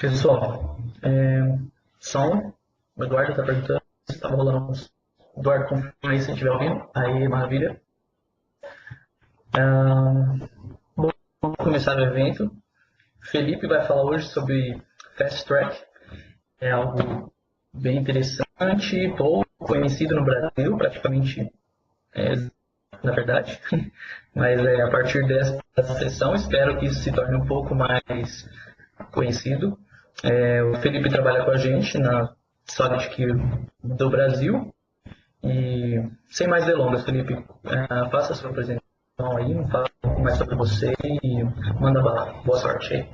Pessoal, som, o Eduardo está perguntando se estava rolando uns. Eduardo, confirma aí se estiver ouvindo. Aí, maravilha. Vamos começar o evento. Felipe vai falar hoje sobre Fast Track. É algo bem interessante, pouco conhecido no Brasil, praticamente, na verdade. Mas a partir dessa sessão, espero que isso se torne um pouco mais conhecido. O Felipe trabalha com a gente na Solid Key do Brasil. E sem mais delongas, Felipe, faça a sua apresentação aí, fala um pouco mais sobre você e manda bala. Boa sorte aí.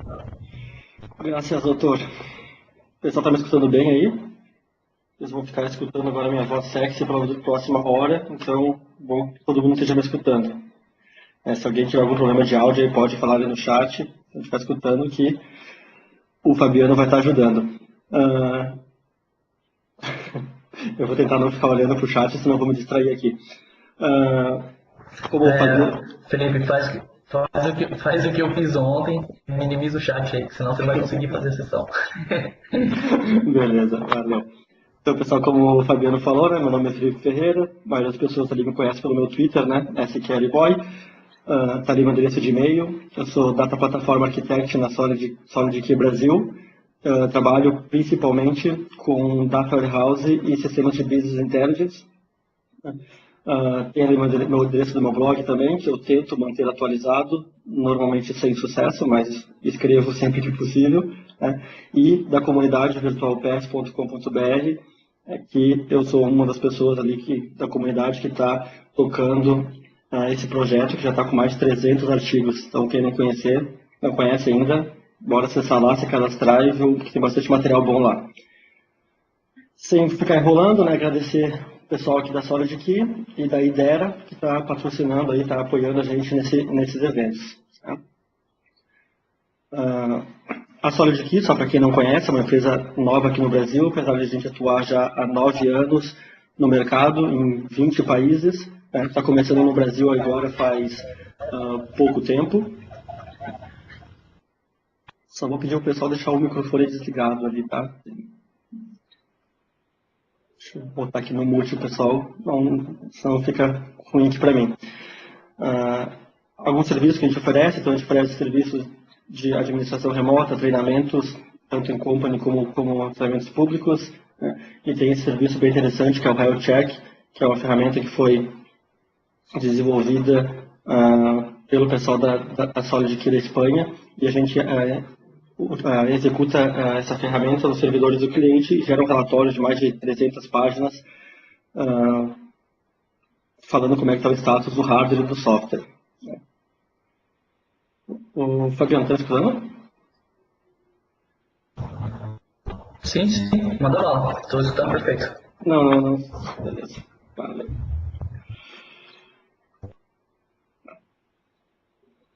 Graças, doutor. O pessoal está me escutando bem aí? Eles vão ficar escutando agora minha voz sexy para a próxima hora, então bom que todo mundo esteja me escutando. Se alguém tiver algum problema de áudio aí, pode falar ali no chat, a gente vai escutando que o Fabiano vai estar ajudando. Eu vou tentar não ficar olhando para o chat, senão eu vou me distrair aqui. Felipe, faz o que eu fiz ontem, minimiza o chat aí, senão você não vai conseguir fazer a sessão. Beleza, valeu. Então, pessoal, como o Fabiano falou, né, meu nome é Felipe Ferreira, a maioria das pessoas ali me conhecem pelo meu Twitter, né, SQLBoy, tá ali meu endereço de e-mail, eu sou Data Platform Architect na Solid Key Brasil, trabalho principalmente com Data Warehouse e sistemas de Business Intelligence. Tem ali meu endereço do meu blog também, que eu tento manter atualizado, normalmente sem sucesso, mas escrevo sempre que possível, né? E da comunidade virtualpass.com.br, que eu sou uma das pessoas ali da comunidade que está tocando esse projeto, que já está com mais de 300 artigos. Então, quem não conhece ainda, bora acessar lá, se cadastrar e ver que tem bastante material bom lá. Sem ficar enrolando, né, agradecer o pessoal aqui da Solid Key e da Idera, que está patrocinando aí, está apoiando a gente nesses eventos. Tá? A Solid Key, só para quem não conhece, é uma empresa nova aqui no Brasil, apesar de a gente atuar já há 9 anos no mercado, em 20 países. Está começando no Brasil agora faz pouco tempo. Só vou pedir ao pessoal deixar o microfone desligado ali, tá? Deixa eu botar aqui no mute o pessoal, senão fica ruim aqui para mim. Alguns serviços que a gente oferece, então a gente oferece serviços de administração remota, treinamentos, tanto em company como treinamentos públicos, né? E tem esse serviço bem interessante que é o Health Check, que é uma ferramenta que foi desenvolvida pelo pessoal da Solid Key da Espanha, e a gente executa essa ferramenta nos servidores do cliente e gera um relatório de mais de 300 páginas falando como é que está o status do hardware e do software. O Fabiano, está escutando? Sim, manda lá, estou escutando perfeito. Não. Beleza. Valeu.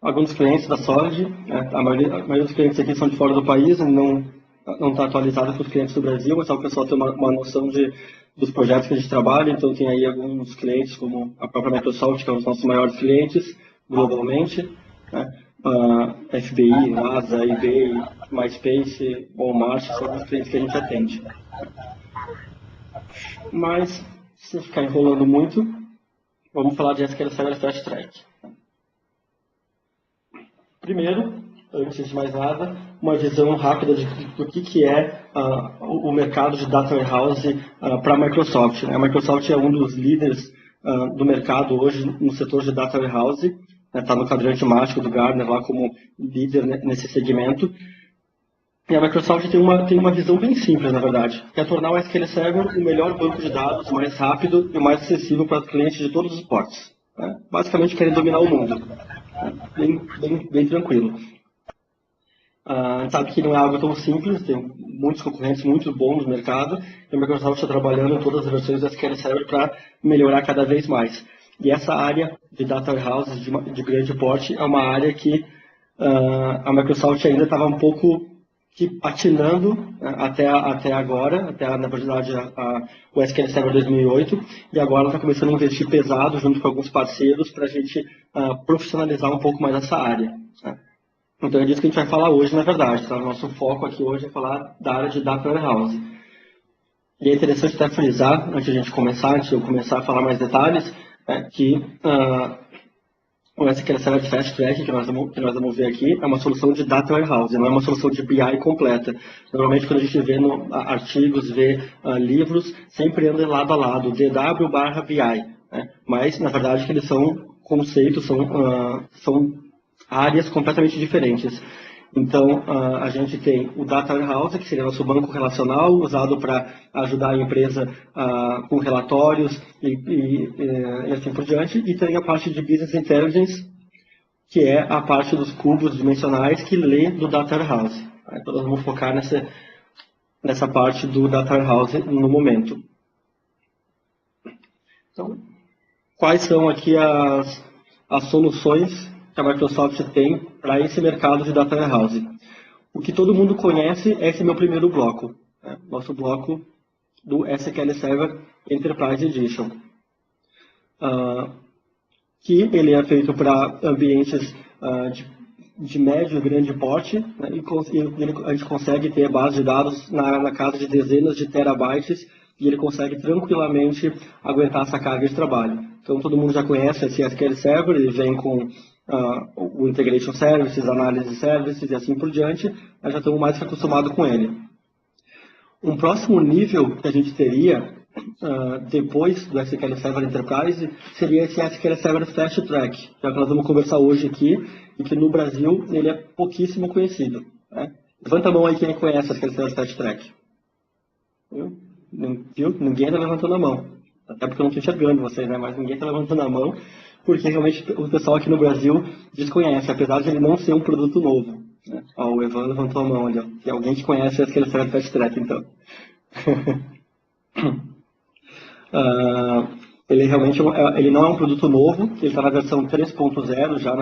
Alguns clientes da Solid, a maioria dos clientes aqui são de fora do país, não está atualizado com os clientes do Brasil, mas só o pessoal tem uma noção dos projetos que a gente trabalha. Então tem aí alguns clientes como a própria Microsoft, que é um dos nossos maiores clientes globalmente, né? FBI, NASA, eBay, MySpace, Walmart, são alguns clientes que a gente atende. Mas, se ficar enrolando muito, vamos falar de SQL Server Fast Track. Primeiro, antes de mais nada, uma visão rápida do que é o mercado de Data Warehouse para a Microsoft. A Microsoft é um dos líderes do mercado hoje no setor de Data Warehouse, está no quadrante mágico do Gartner lá como líder nesse segmento. E a Microsoft tem uma visão bem simples, na verdade, que é tornar o SQL Server o melhor banco de dados, mais rápido e mais acessível para clientes de todos os portes. Basicamente querem dominar o mundo. Bem tranquilo. A gente sabe que não é algo tão simples, tem muitos concorrentes muito bons no mercado, e a Microsoft está trabalhando em todas as versões do SQL Server para melhorar cada vez mais. E essa área de Data Warehouse de grande porte é uma área que a Microsoft ainda estava um pouco patinando até agora, na verdade o SQL Server 2008, e agora está começando a investir pesado junto com alguns parceiros para a gente profissionalizar um pouco mais essa área. Então é disso que a gente vai falar hoje, na verdade. Tá? O nosso foco aqui hoje é falar da área de Data Warehouse. E é interessante até frisar, antes de eu começar a falar mais detalhes, que o SQL Server Fast Track, que nós vamos ver aqui, é uma solução de Data Warehouse, não é uma solução de BI completa. Normalmente, quando a gente vê artigos, vê livros, sempre anda lado a lado, DW/BI. Né? Mas, na verdade, que eles são conceitos, são áreas completamente diferentes. Então, a gente tem o Data Warehouse, que seria nosso banco relacional, usado para ajudar a empresa com relatórios e assim por diante. E tem a parte de Business Intelligence, que é a parte dos cubos dimensionais que lê do Data Warehouse. Então, nós vamos focar nessa parte do Data Warehouse no momento. Então, quais são aqui as soluções que a Microsoft tem para esse mercado de Data Warehouse? O que todo mundo conhece é esse meu primeiro bloco, nosso bloco do SQL Server Enterprise Edition, que ele é feito para ambientes de médio e grande porte, né, e a gente consegue ter base de dados na casa de dezenas de terabytes e ele consegue tranquilamente aguentar essa carga de trabalho. Então todo mundo já conhece esse SQL Server, ele vem com o Integration Services, Analysis Services e assim por diante, nós já estamos mais que acostumados com ele. Um próximo nível que a gente teria depois do SQL Server Enterprise seria esse SQL Server Fast Track, que é o que nós vamos conversar hoje aqui, e que no Brasil ele é pouquíssimo conhecido. Né? Levanta a mão aí quem conhece o SQL Server Fast Track. Viu? Ninguém está levantando a mão. Até porque eu não estou enxergando vocês, né? Mas ninguém está levantando a mão, porque realmente o pessoal aqui no Brasil desconhece, apesar de ele não ser um produto novo. Né? Ó, o Evan levantou a mão ali. Ó. Tem alguém que conhece o SQL Server Fast Track, então. Ele realmente ele não é um produto novo, ele está na versão 3.0 já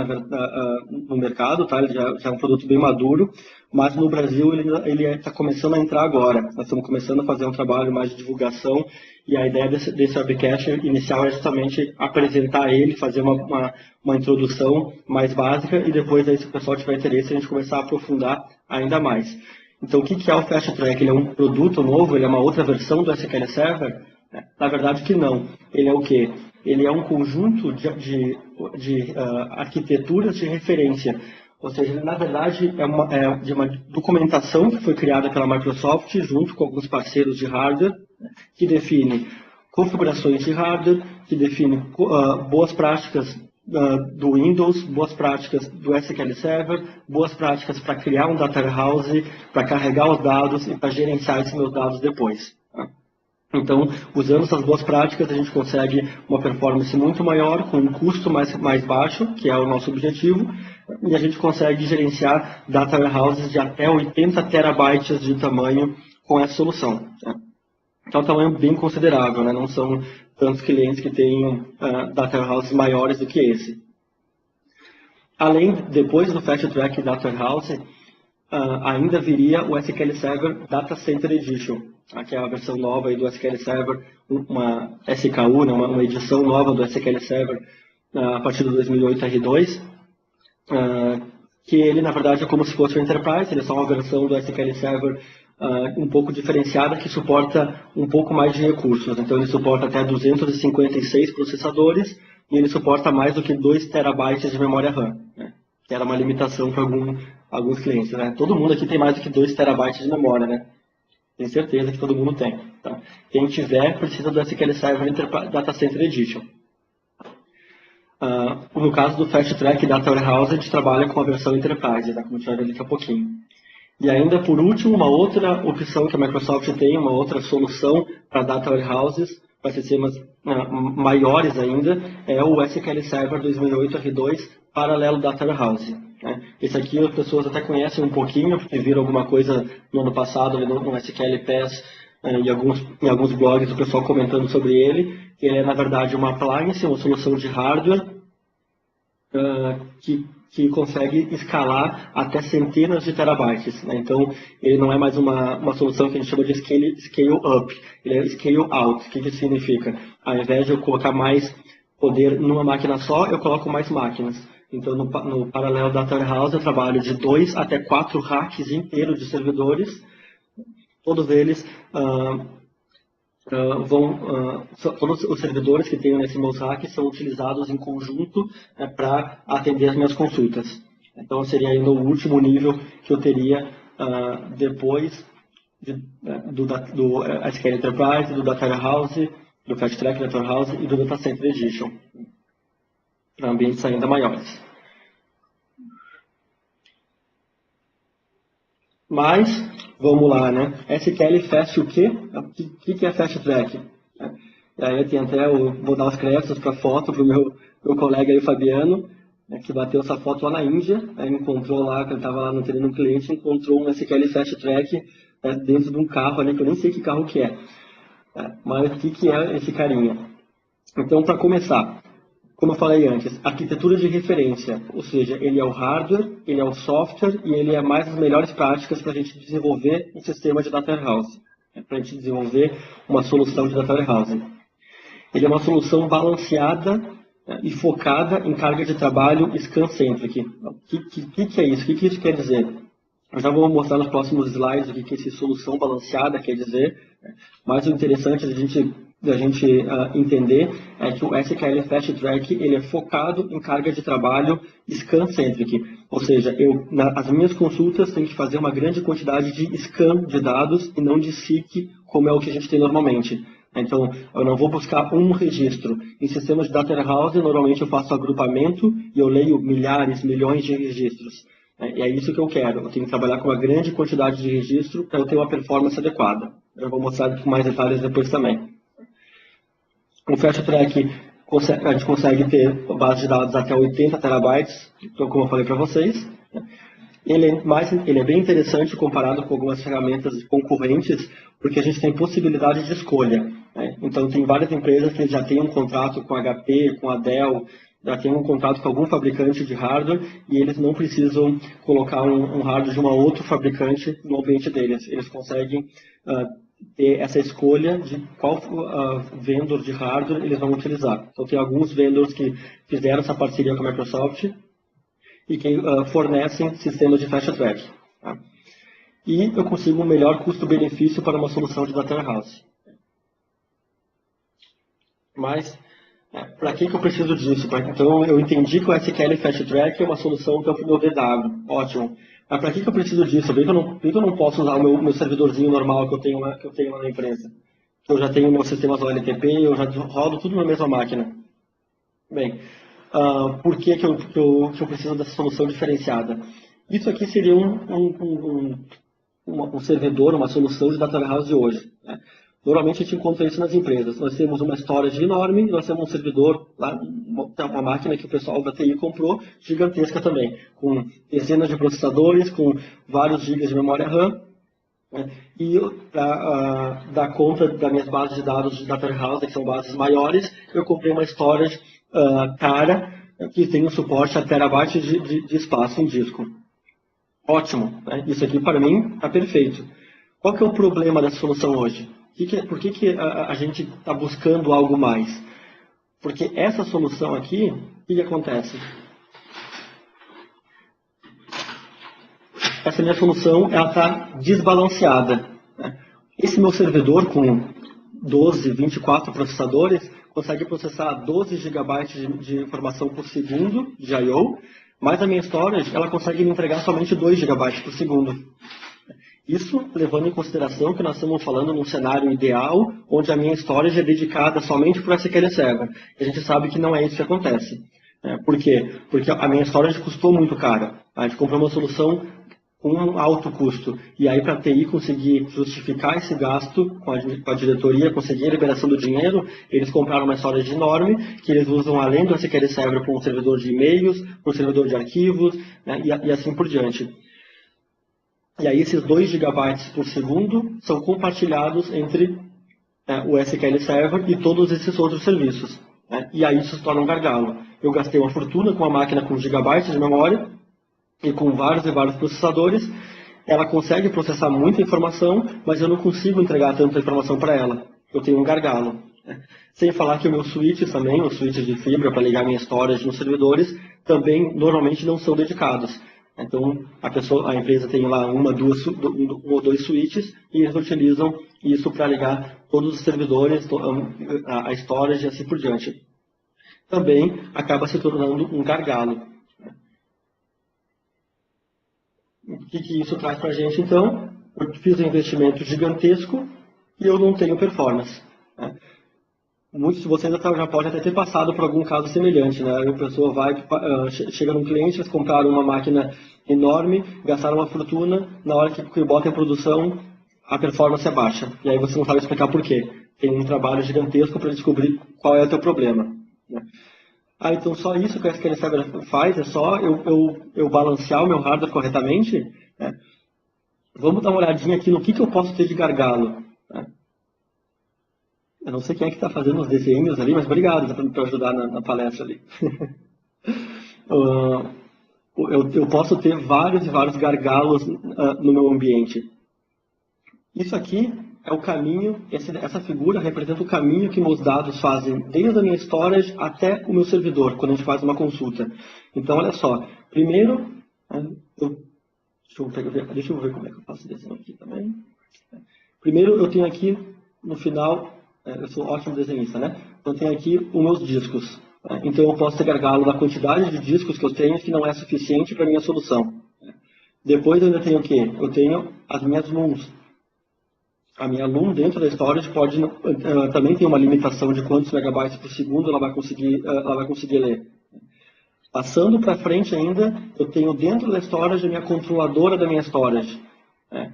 no mercado, tá? Ele já é um produto bem maduro, mas no Brasil ele está começando a entrar agora. Nós estamos começando a fazer um trabalho mais de divulgação e a ideia desse webcast inicial é justamente apresentar ele, fazer uma introdução mais básica e depois, aí, se o pessoal tiver interesse, a gente começar a aprofundar ainda mais. Então, o que é o Fast Track? Ele é um produto novo? Ele é uma outra versão do SQL Server? Na verdade que não. Ele é o quê? Ele é um conjunto de arquiteturas de referência. Ou seja, ele, na verdade, é de uma documentação que foi criada pela Microsoft junto com alguns parceiros de hardware, que define configurações de hardware, que define boas práticas do Windows, boas práticas do SQL Server, boas práticas para criar um Data Warehouse, para carregar os dados e para gerenciar esses meus dados depois. Então, usando essas boas práticas, a gente consegue uma performance muito maior, com um custo mais baixo, que é o nosso objetivo, e a gente consegue gerenciar data warehouses de até 80 terabytes de tamanho com essa solução. Então, é um tamanho bem considerável, né? Não são tantos clientes que tenham data warehouses maiores do que esse. Depois do Fast Track Data Warehouse, ainda viria o SQL Server Data Center Edition, que é a versão nova aí do SQL Server, uma SKU, né, uma edição nova do SQL Server a partir do 2008 R2, que ele, na verdade, é como se fosse o Enterprise, ele é só uma versão do SQL Server um pouco diferenciada, que suporta um pouco mais de recursos. Então, ele suporta até 256 processadores e ele suporta mais do que 2 terabytes de memória RAM, né, que era uma limitação para alguns clientes. Né? Todo mundo aqui tem mais do que 2 terabytes de memória, né? Tenho certeza que todo mundo tem. Tá? Quem tiver, precisa do SQL Server Data Center Edition. No caso do Fast Track Data Warehouse, a gente trabalha com a versão Enterprise, tá? Como a gente vai ver daqui a pouquinho. E ainda, por último, uma outra opção que a Microsoft tem, uma outra solução para Data Warehouses, para sistemas maiores ainda, é o SQL Server 2008 R2 Parallel Data Warehouse. Esse aqui as pessoas até conhecem um pouquinho, porque viram alguma coisa no ano passado no SQL PES em alguns blogs o pessoal comentando sobre ele. Ele é, na verdade, uma appliance, uma solução de hardware que consegue escalar até centenas de terabytes. Né? Então, ele não é mais uma solução que a gente chama de scale up, ele é scale out. O que isso significa? Ao invés de eu colocar mais poder numa máquina só, eu coloco mais máquinas. Então, no Parallel Data Warehouse, eu trabalho de 2 até 4 racks inteiros de servidores. Todos eles todos os servidores que tenho nesse meus hacks são utilizados em conjunto para atender as minhas consultas. Então, seria ainda o último nível que eu teria depois do SQL Enterprise, do Data Warehouse, do Fast Track Data Warehouse e do Data Center Edition, para ambientes ainda maiores. Mas, vamos lá, né? SQL Fast o quê? O que é Fast Track? E aí tem até, vou dar os créditos para a foto para o meu colega aí, o Fabiano, que bateu essa foto lá na Índia, aí encontrou lá, que ele estava lá no treino um cliente, encontrou um SQL Fast Track dentro de um carro ali, que eu nem sei que carro que é. Mas o que é esse carinha? Então, para começar, como eu falei antes, arquitetura de referência, ou seja, ele é o hardware, ele é o software e ele é mais as melhores práticas para a gente desenvolver um sistema de data warehouse, para a gente desenvolver uma solução de data warehouse. Ele é uma solução balanceada e focada em carga de trabalho scan-centric. O que é isso? O que isso quer dizer? Eu já vou mostrar nos próximos slides o que essa solução balanceada quer dizer, mas o interessante da gente entender é que o SQL Fast Track ele é focado em carga de trabalho scan-centric, ou seja, as minhas consultas têm que fazer uma grande quantidade de scan de dados e não de seek, como é o que a gente tem normalmente. Então, eu não vou buscar um registro. Em sistemas de data warehouse, normalmente eu faço agrupamento e eu leio milhares, milhões de registros. E é isso que eu quero. Eu tenho que trabalhar com uma grande quantidade de registro para eu ter uma performance adequada. Eu vou mostrar com mais detalhes depois também. Com o Fast Track, a gente consegue ter base de dados até 80 terabytes, como eu falei para vocês. Ele é bem interessante comparado com algumas ferramentas concorrentes, porque a gente tem possibilidade de escolha. Então, tem várias empresas que já têm um contrato com a HP, com a Dell, já tem um contrato com algum fabricante de hardware e eles não precisam colocar um hardware de um outro fabricante no ambiente deles. Eles conseguem ter essa escolha de qual vendor de hardware eles vão utilizar. Então, tem alguns vendors que fizeram essa parceria com a Microsoft e que fornecem sistemas de Fast Track. Tá? E eu consigo um melhor custo-benefício para uma solução de data warehouse. Mas, para que eu preciso disso? Então, eu entendi que o SQL Fast Track é uma solução que é o meu DW. Ótimo. Mas para que eu preciso disso? Por que eu não posso usar o meu servidorzinho normal que eu tenho lá na empresa? Eu já tenho meus sistemas OLTP, eu já rodo tudo na mesma máquina. Bem, por que eu preciso dessa solução diferenciada? Isso aqui seria um servidor, uma solução de data warehouse de hoje. Né? Normalmente a gente encontra isso nas empresas. Nós temos uma storage enorme, nós temos um servidor, lá, uma máquina que o pessoal da TI comprou, gigantesca também, com dezenas de processadores, com vários gigas de memória RAM. Né? E para dar conta das minhas bases de dados de data warehouse, que são bases maiores, eu comprei uma storage cara, que tem um suporte a terabytes de espaço em disco. Ótimo, né? Isso aqui para mim está perfeito. Qual que é o problema dessa solução hoje? Por que a gente está buscando algo mais? Porque essa solução aqui, o que acontece? Essa minha solução está desbalanceada. Né? Esse meu servidor com 12, 24 processadores consegue processar 12 GB de informação por segundo de I/O, mas a minha storage ela consegue me entregar somente 2 GB por segundo. Isso levando em consideração que nós estamos falando num cenário ideal, onde a minha storage é dedicada somente para o SQL Server. E a gente sabe que não é isso que acontece. Por quê? Porque a minha storage custou muito caro. A gente comprou uma solução com um alto custo. E aí, para a TI conseguir justificar esse gasto com a diretoria, conseguir a liberação do dinheiro, eles compraram uma storage enorme, que eles usam além do SQL Server para um servidor de e-mails, para um servidor de arquivos, né, e assim por diante. E aí esses 2 GB por segundo são compartilhados entre o SQL Server e todos esses outros serviços. Né? E aí isso se torna um gargalo. Eu gastei uma fortuna com uma máquina com gigabytes de memória e com vários e vários processadores. Ela consegue processar muita informação, mas eu não consigo entregar tanta informação para ela. Eu tenho um gargalo. Né? Sem falar que o meu switch também, o switch de fibra para ligar minha storage nos servidores, também normalmente não são dedicados. Então, a empresa tem lá um ou dois switches e eles utilizam isso para ligar todos os servidores, a storage e assim por diante. Também acaba se tornando um gargalo. O que isso traz para a gente, então? Eu fiz um investimento gigantesco e eu não tenho performance. Muitos de vocês já podem até ter passado por algum caso semelhante, né? A pessoa chega num cliente, eles compraram uma máquina enorme, gastaram uma fortuna, na hora que bota em produção, a performance é baixa. E aí você não sabe explicar por quê. Tem um trabalho gigantesco para descobrir qual é o teu problema. Né? Então só isso que a SQL Server faz, é só eu balancear o meu hardware corretamente? Né? Vamos dar uma olhadinha aqui no que eu posso ter de gargalo. Né? Eu não sei quem é que está fazendo os desenhos ali, mas obrigado por ajudar na palestra ali. Eu posso ter vários e vários gargalos no meu ambiente. Isso aqui é o caminho, essa figura representa o caminho que meus dados fazem desde a minha storage até o meu servidor, quando a gente faz uma consulta. Então, olha só. Primeiro, deixa eu ver como é que eu faço desenho aqui também. Primeiro, eu tenho aqui, no final, eu sou ótimo desenhista, né? Então, eu tenho aqui os meus discos. Então, eu posso ter gargalo da quantidade de discos que eu tenho, que não é suficiente para a minha solução. Depois, eu ainda tenho o quê? Eu tenho as minhas LUMs. A minha LUM dentro da storage também tem uma limitação de quantos megabytes por segundo ela vai conseguir ler. Passando para frente ainda, eu tenho dentro da storage a minha controladora da minha storage.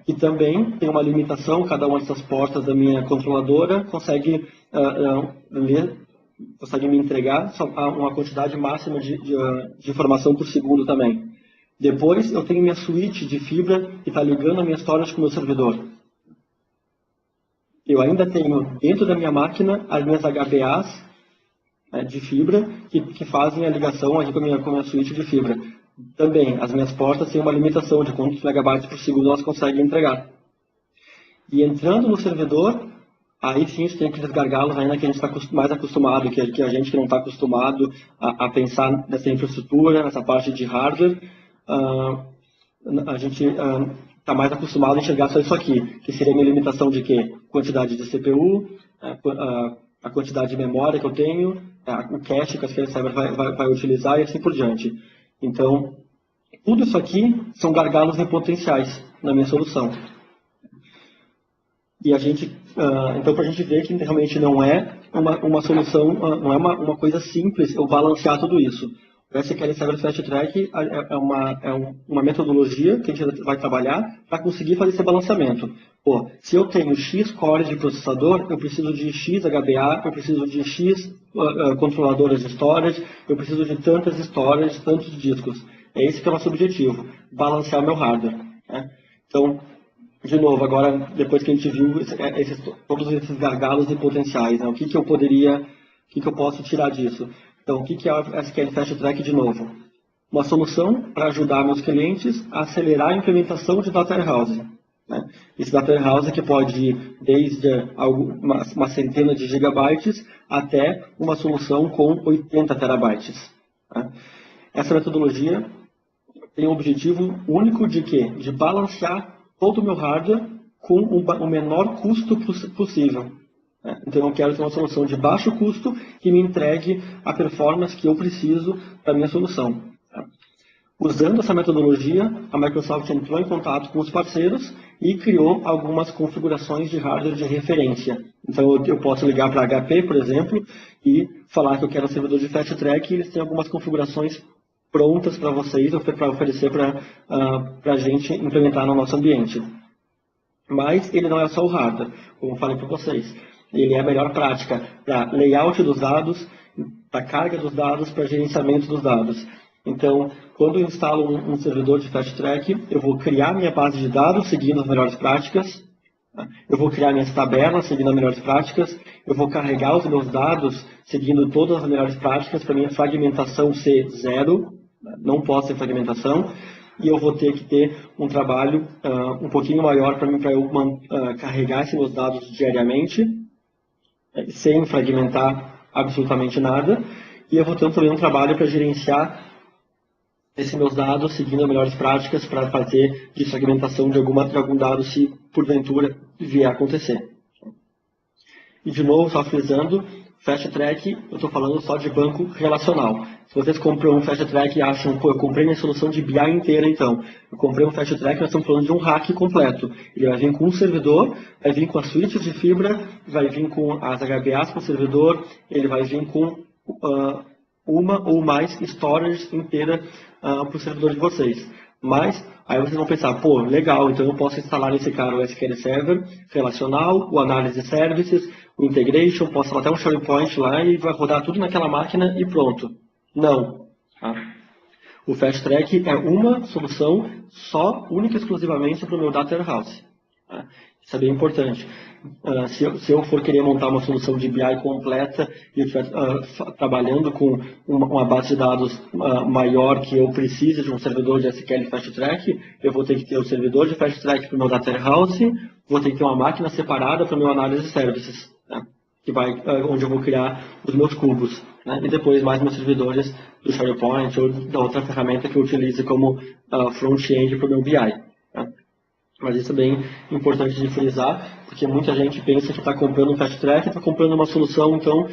Que também tem uma limitação, cada uma dessas portas da minha controladora consegue ler, consegue me entregar uma quantidade máxima de informação por segundo também. Depois eu tenho minha switch de fibra que está ligando a minha storage com o meu servidor. Eu ainda tenho dentro da minha máquina as minhas HBAs de fibra que fazem a ligação aqui com a minha switch de fibra. Também, as minhas portas têm uma limitação de quantos megabytes por segundo elas conseguem entregar. E entrando no servidor, aí sim a gente tem aqueles gargalos ainda que a gente está mais acostumado, que a gente que não está acostumado a pensar nessa infraestrutura, nessa parte de hardware, a gente está mais acostumado a enxergar só isso aqui, que seria a minha limitação de quê? Quantidade de CPU, a quantidade de memória que eu tenho, o cache que a SQL Server vai utilizar e assim por diante. Então, tudo isso aqui são gargalos em potenciais na minha solução. E então, para a gente ver que realmente não é uma solução, não é uma coisa simples eu balancear tudo isso. O SQL Server Fast Track é uma metodologia que a gente vai trabalhar para conseguir fazer esse balanceamento. Se eu tenho X cores de processador, eu preciso de X HBA, eu preciso de X controladoras de storage, eu preciso de tantas storage, tantos discos. É esse que é o nosso objetivo, balancear o meu hardware. Né? Então, de novo, agora, depois que a gente viu todos esses gargalos e potenciais, né? O que eu posso tirar disso? Então, o que é o SQL Fast Track de novo? Uma solução para ajudar meus clientes a acelerar a implementação de Data Warehouse. Né? Esse Data Warehouse que pode ir desde uma centena de gigabytes até uma solução com 80 terabytes. Né? Essa metodologia tem o objetivo único de quê? De balancear todo o meu hardware com o menor custo possível. Então eu quero ter uma solução de baixo custo que me entregue a performance que eu preciso para a minha solução. Usando essa metodologia, a Microsoft entrou em contato com os parceiros e criou algumas configurações de hardware de referência. Então eu posso ligar para a HP, por exemplo, e falar que eu quero um servidor de Fast Track e eles têm algumas configurações prontas para vocês, para oferecer para a gente implementar no nosso ambiente. Mas ele não é só o hardware, como eu falei para vocês. Ele é a melhor prática para layout dos dados, para carga dos dados, para gerenciamento dos dados. Então, quando eu instalo um servidor de Fast Track, eu vou criar minha base de dados seguindo as melhores práticas, eu vou criar minhas tabelas seguindo as melhores práticas, eu vou carregar os meus dados seguindo todas as melhores práticas para minha fragmentação ser zero, não pode ser fragmentação, e eu vou ter que ter um trabalho um pouquinho maior para eu carregar esses meus dados diariamente, sem fragmentar absolutamente nada, e eu vou ter também um trabalho para gerenciar esses meus dados, seguindo as melhores práticas para fazer desfragmentação de algum dado se porventura vier a acontecer. E de novo, só frisando, Fast Track, eu estou falando só de banco relacional. Se vocês compram um Fast Track e acham, pô, eu comprei minha solução de BI inteira então, eu comprei um Fast Track, nós estamos falando de um hack completo. Ele vai vir com um servidor, vai vir com as suítes de fibra, vai vir com as HBAs para o servidor, ele vai vir com uma ou mais storage inteira para o servidor de vocês. Mas, aí vocês vão pensar, pô, legal, então eu posso instalar nesse cara o SQL Server relacional, o Analysis Services, o Integration, posso instalar até um SharePoint lá e vai rodar tudo naquela máquina e pronto. Não. Tá? O Fast Track é uma solução só, única e exclusivamente para o meu Data Warehouse. Tá? Isso é bem importante. Se eu for querer montar uma solução de BI completa e eu estiver trabalhando com uma base de dados maior que eu precise de um servidor de SQL Fast Track, eu vou ter que ter o servidor de Fast Track para o meu Data Warehouse, vou ter que ter uma máquina separada para o meu Analysis Services, né, que onde eu vou criar os meus cubos, né, e depois mais meus servidores do SharePoint ou da outra ferramenta que eu utilize como front-end para o meu BI. Né. Mas isso é bem importante de frisar, porque muita gente pensa que está comprando um Fast Track, está comprando uma solução, então,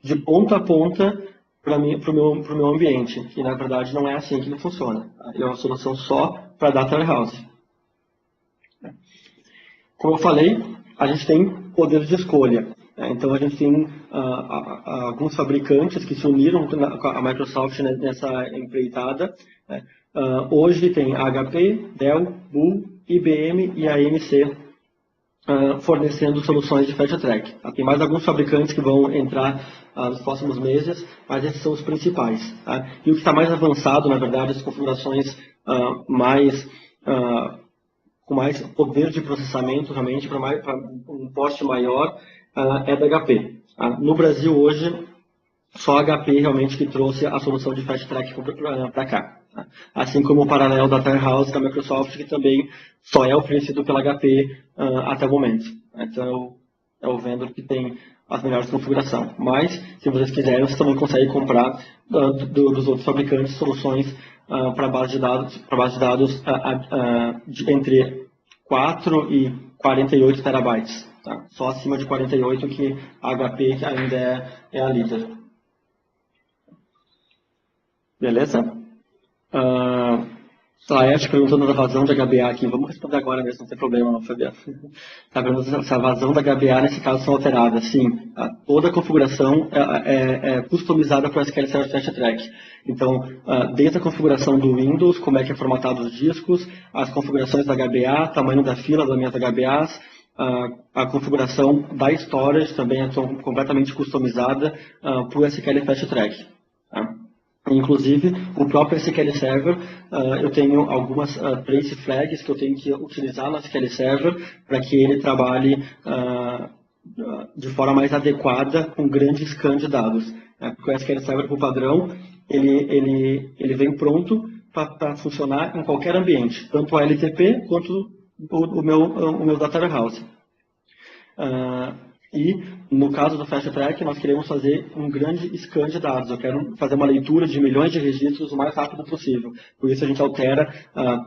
de ponta a ponta para o meu ambiente. E, na verdade, não é assim que ele funciona. Ele é uma solução só para Data Warehouse. Como eu falei, a gente tem poder de escolha. Então, a gente tem alguns fabricantes que se uniram com a Microsoft nessa empreitada. Hoje tem a HP, Dell, Bull, IBM e a AMC fornecendo soluções de Fast Track. Tem mais alguns fabricantes que vão entrar nos próximos meses, mas esses são os principais. Tá? E o que está mais avançado, na verdade, as configurações com mais poder de processamento, realmente, para um porte maior, é da HP. Tá? No Brasil, hoje, só a HP realmente que trouxe a solução de Fast Track para cá. Tá? Assim como o Parallel Data Warehouse da Microsoft, que também só é oferecido pela HP até o momento. Então, é o vendor que tem as melhores configurações. Mas, se vocês quiserem, vocês também conseguem comprar dos outros fabricantes soluções para base de dados entre 4 e 48 terabytes. Tá? Só acima de 48 que a HP ainda é a líder. Beleza? Laerte perguntando da vazão de HBA aqui. Vamos responder agora mesmo, não tem problema, não, Fabiano. Está perguntando se a vazão da HBA nesse caso são alteradas. Sim, toda a configuração é customizada para o SQL Server Fast Track. Então, desde a configuração do Windows, como é que é formatado os discos, as configurações da HBA, tamanho da fila das minhas HBAs, a configuração da storage também é completamente customizada para o SQL Fast Track. Tá? Inclusive, o próprio SQL Server, eu tenho algumas trace flags que eu tenho que utilizar no SQL Server para que ele trabalhe de forma mais adequada com grande scan de dados. Porque o SQL Server, por padrão, ele vem pronto para funcionar em qualquer ambiente, tanto o LTP quanto o meu Data Warehouse. E, no caso do Fast Track, nós queremos fazer um grande scan de dados. Eu quero fazer uma leitura de milhões de registros o mais rápido possível. Por isso, a gente altera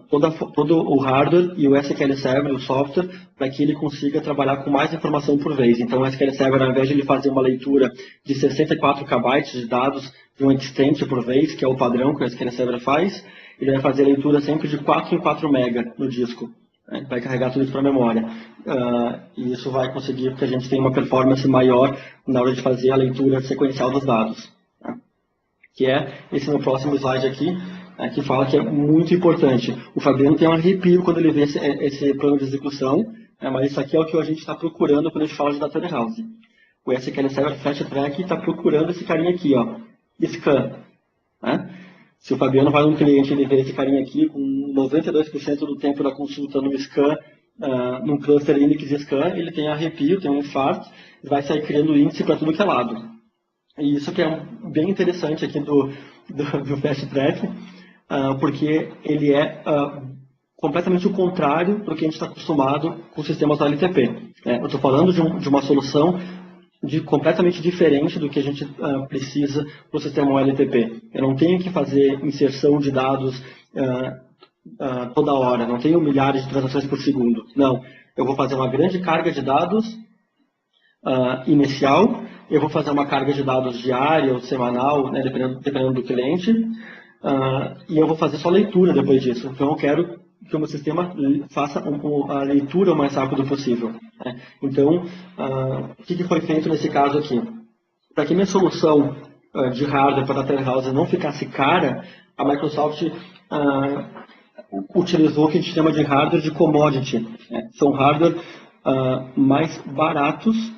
todo o hardware e o SQL Server, o software, para que ele consiga trabalhar com mais informação por vez. Então, o SQL Server, ao invés de ele fazer uma leitura de 64 KB de dados de um extent por vez, que é o padrão que o SQL Server faz, ele vai fazer a leitura sempre de 4 em 4 MB no disco. Vai carregar tudo isso para a memória. E isso vai conseguir que a gente tenha uma performance maior na hora de fazer a leitura sequencial dos dados. Tá? Que é esse no próximo slide aqui, que fala que é muito importante. O Fabiano tem um arrepio quando ele vê esse plano de execução, mas isso aqui é o que a gente está procurando quando a gente fala de Data Warehouse. O SQL Server Fast Track está procurando esse carinha aqui, ó, scan. Né? Se o Fabiano vai num cliente e ele vê esse carinha aqui, com 92% do tempo da consulta no scan, num cluster Linux scan, ele tem arrepio, tem um infarto, vai sair criando índice para tudo que é lado. E isso que é bem interessante aqui do Fast Track, porque ele é completamente o contrário do que a gente está acostumado com sistemas OLTP. Eu estou falando de uma solução completamente diferente do que a gente precisa para o sistema OLTP. Eu não tenho que fazer inserção de dados toda hora, não tenho milhares de transações por segundo. Não, eu vou fazer uma grande carga de dados inicial, eu vou fazer uma carga de dados diária ou semanal, né, dependendo do cliente, e eu vou fazer só leitura depois disso. Então eu quero que o meu sistema faça a leitura o mais rápido possível. Né? Então, o que foi feito nesse caso aqui? Para que minha solução de hardware para Data Warehouse não ficasse cara, a Microsoft utilizou o que a gente chama de hardware de commodity. Né? São hardware mais baratos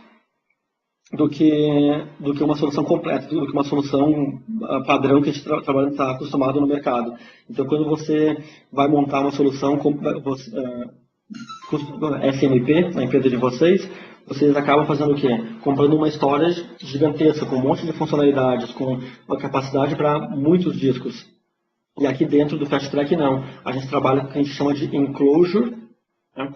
do que uma solução completa, do que uma solução padrão que a gente está acostumado no mercado. Então, quando você vai montar uma solução SMP, na empresa de vocês acabam fazendo o quê? Comprando uma storage gigantesca, com um monte de funcionalidades, com uma capacidade para muitos discos. E aqui dentro do Fast Track não. A gente trabalha com o que a gente chama de enclosure, né?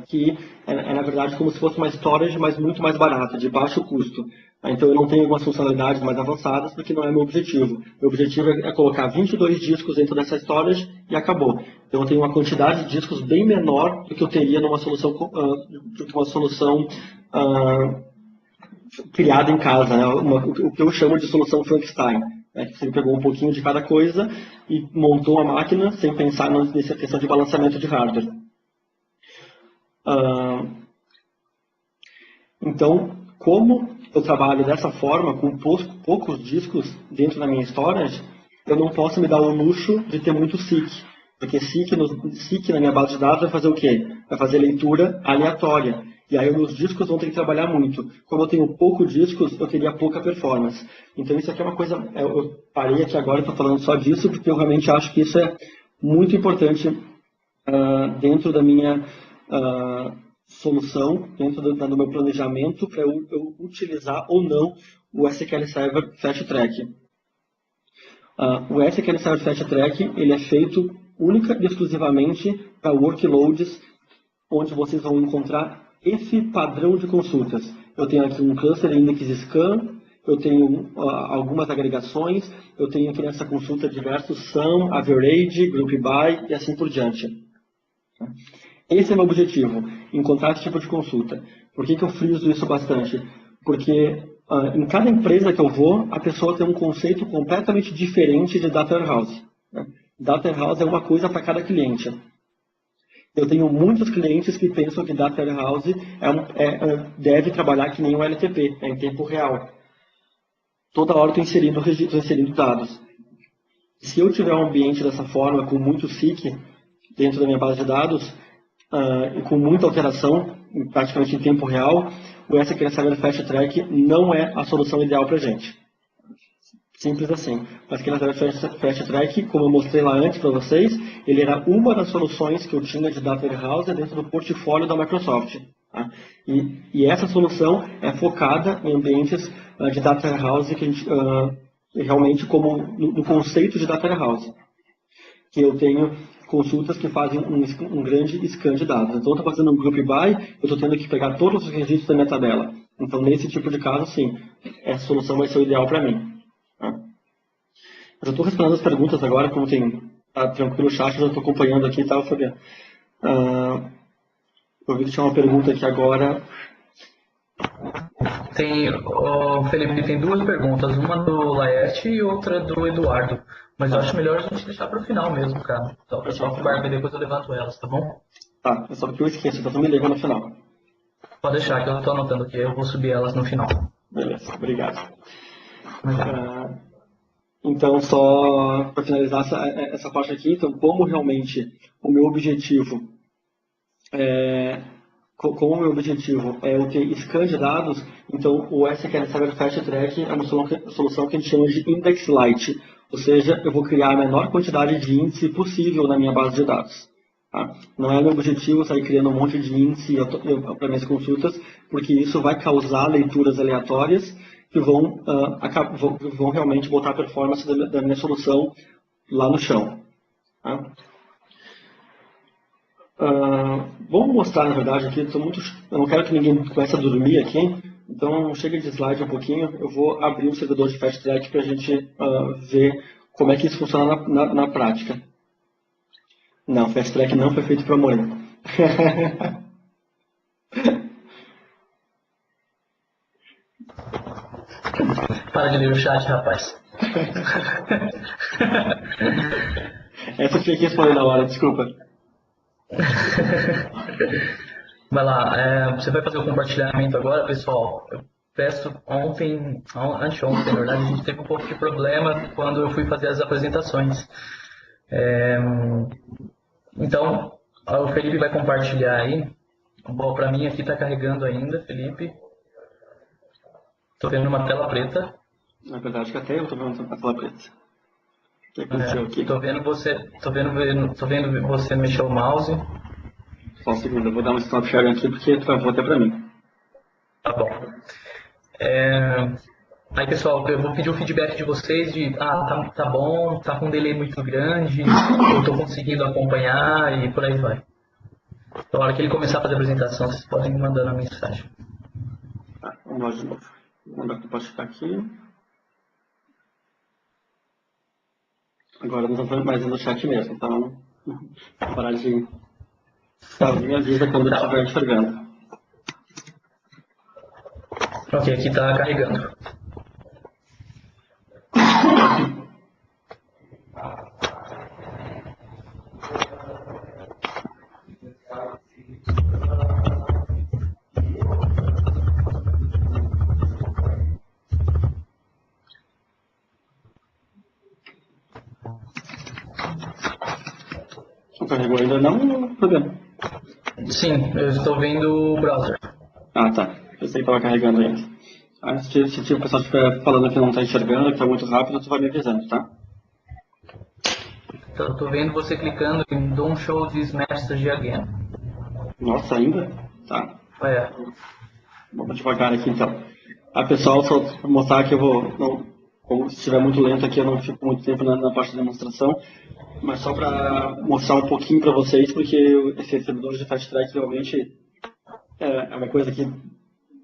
Que é na verdade como se fosse uma storage, mas muito mais barata, de baixo custo. Então eu não tenho algumas funcionalidades mais avançadas, porque não é meu objetivo. Meu objetivo é colocar 22 discos dentro dessa storage e acabou. Então eu tenho uma quantidade de discos bem menor do que eu teria numa solução, criada em casa, né? O que eu chamo de solução Frankenstein. Né? Você pegou um pouquinho de cada coisa e montou uma máquina sem pensar nessa questão de balanceamento de hardware. Então, como eu trabalho dessa forma, com poucos discos dentro da minha storage, eu não posso me dar o luxo de ter muito SIC. Porque SIC na minha base de dados vai fazer o quê? Vai fazer leitura aleatória. E aí os meus discos vão ter que trabalhar muito. Como eu tenho pouco discos, eu teria pouca performance. Então isso aqui é uma coisa... Eu parei aqui agora e estou falando só disso, porque eu realmente acho que isso é muito importante dentro da minha... solução dentro do meu planejamento para eu utilizar ou não o SQL Server Fast Track. O SQL Server Fast Track ele é feito única e exclusivamente para workloads onde vocês vão encontrar esse padrão de consultas. Eu tenho aqui um cluster index scan, eu tenho algumas agregações, eu tenho aqui nessa consulta diversos sum, average, group by e assim por diante. Esse é o meu objetivo, encontrar esse tipo de consulta. Por que eu friso isso bastante? Porque em cada empresa que eu vou, a pessoa tem um conceito completamente diferente de Data Warehouse. Né? Data Warehouse é uma coisa para cada cliente. Eu tenho muitos clientes que pensam que Data Warehouse deve trabalhar que nem o LTP, em tempo real. Toda hora estou inserindo dados. Se eu tiver um ambiente dessa forma, com muito SIC dentro da minha base de dados, e com muita alteração, praticamente em tempo real, o SQL Server Fast Track não é a solução ideal para a gente. Simples assim. O SQL Server Fast Track, como eu mostrei lá antes para vocês, ele era uma das soluções que eu tinha de Data Warehouse dentro do portfólio da Microsoft. Tá? E essa solução é focada em ambientes de Data Warehouse que a gente, realmente como no conceito de Data Warehouse. Que eu tenho consultas que fazem um grande scan de dados. Então, eu estou fazendo um group by, eu estou tendo que pegar todos os registros da minha tabela. Então, nesse tipo de caso, sim, essa solução vai ser o ideal para mim. Tá? Eu já estou respondendo as perguntas agora, como tá tranquilo o chat, eu já estou acompanhando aqui, tá, Fabiano? Eu vi que tinha uma pergunta aqui agora. Felipe, tem duas perguntas, uma do Laerte e outra do Eduardo. Mas eu acho melhor a gente deixar para o final mesmo, cara. Só o pessoal que vai ver, depois eu levanto elas, tá bom? Tá, é só porque eu esqueço, então me liga no final. Pode deixar que eu estou anotando aqui, eu vou subir elas no final. Beleza, obrigado. Então, só para finalizar essa parte aqui, então, como realmente o meu objetivo é o ter scan de dados, então o SQL Server Fast Track é uma solução que a gente chama de Index Lite, ou seja, eu vou criar a menor quantidade de índice possível na minha base de dados. Tá? Não é meu objetivo sair criando um monte de índice para minhas consultas, porque isso vai causar leituras aleatórias que vão realmente botar a performance da minha solução lá no chão. Tá? Vamos mostrar, na verdade, aqui, eu não quero que ninguém comece a dormir aqui, Então, chega de slide um pouquinho, eu vou abrir o servidor de Fast Track para a gente ver como é que isso funciona na prática. Não, Fast Track não foi feito para morrer. Para de ler o chat, rapaz. Essa eu tinha que responder na hora, desculpa. Vai lá, você vai fazer o compartilhamento agora, pessoal. Eu peço anteontem, na verdade, a gente teve um pouco de problema quando eu fui fazer as apresentações. Então, o Felipe vai compartilhar aí. Bom, para mim aqui está carregando ainda, Felipe. Estou vendo uma tela preta. Na verdade, que até eu estou vendo a tela preta. O que aconteceu aqui? Tô vendo você mexer o mouse. Só um segundo, eu vou dar um stop share aqui porque travou até para mim. Tá bom. Aí, pessoal, eu vou pedir o feedback de vocês de, tá bom, tá com um delay muito grande, eu tô conseguindo acompanhar e por aí vai. Então, na hora que ele começar a fazer a apresentação, vocês podem me mandando a mensagem. Tá, vamos lá de novo. Vou mandar compartilhar aqui. Agora não estou mais no chat mesmo, então vou parar de... Tá, me avisa quando estiver enxergando. Ok, aqui tá carregando. Não carregou ainda não, problema. Sim, eu estou vendo o browser. Ah, tá. Pensei que estava carregando ainda. Se o pessoal estiver falando que não está enxergando, que está muito rápido, tu vai me avisando, tá? Então, eu tô vendo você clicando em Don't Show This Message Again. Nossa, ainda? Tá. É. Vamos devagar aqui então. Pessoal, só para mostrar que eu vou... Não, como se estiver muito lento aqui, eu não fico muito tempo na parte de demonstração. Mas só para mostrar um pouquinho para vocês, porque esse servidor de Fast Track realmente é uma coisa que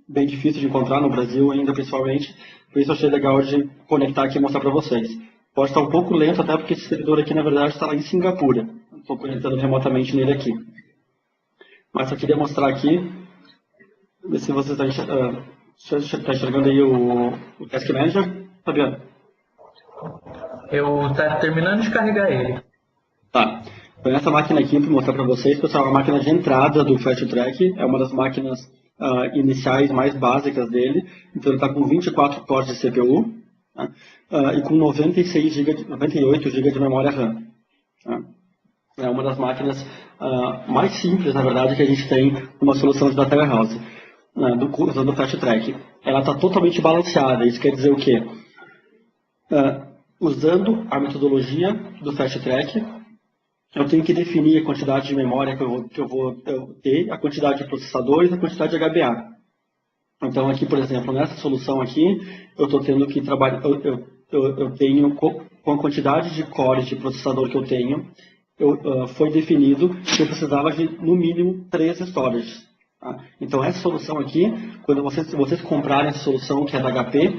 bem difícil de encontrar no Brasil ainda, principalmente. Por isso eu achei legal de conectar aqui e mostrar para vocês. Pode estar um pouco lento, até porque esse servidor aqui, na verdade, está lá em Singapura. Estou conectando remotamente nele aqui. Mas só queria mostrar aqui, ver se você está enxergando aí o Task Manager, Fabiano. Eu tá terminando de carregar ele. Tá. Então essa máquina aqui, para mostrar para vocês, pessoal, é a máquina de entrada do Fast Track, é uma das máquinas iniciais mais básicas dele. Então ele está com 24 cores de CPU, tá? E com 98 GB de memória RAM. Tá? É uma das máquinas mais simples, na verdade, que a gente tem numa solução de Data Warehouse, usando o Fast Track. Ela está totalmente balanceada, isso quer dizer o quê? Usando a metodologia do Fast Track, eu tenho que definir a quantidade de memória que eu vou ter, a quantidade de processadores, a quantidade de HBA. Então aqui, por exemplo, nessa solução aqui, eu estou tendo que trabalhar, eu tenho com a quantidade de cores de processador que eu tenho, foi definido que eu precisava de no mínimo 3 storages. Tá? Então essa solução aqui, quando vocês comprarem essa solução que é da HP,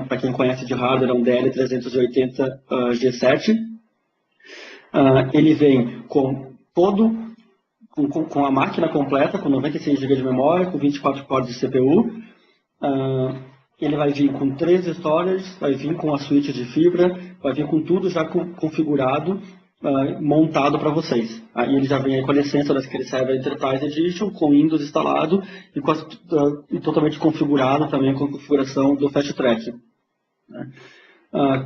para quem conhece de hardware, é um DL380 G7, ele vem com a máquina completa, com 96 GB de memória, com 24 cores de CPU. Ele vai vir com 3 storages, vai vir com a switch de fibra, vai vir com tudo já configurado, montado para vocês. E ele já vem aí com a licença da SQL Server Enterprise Edition, com Windows instalado e totalmente configurado também com a configuração do Fast Track.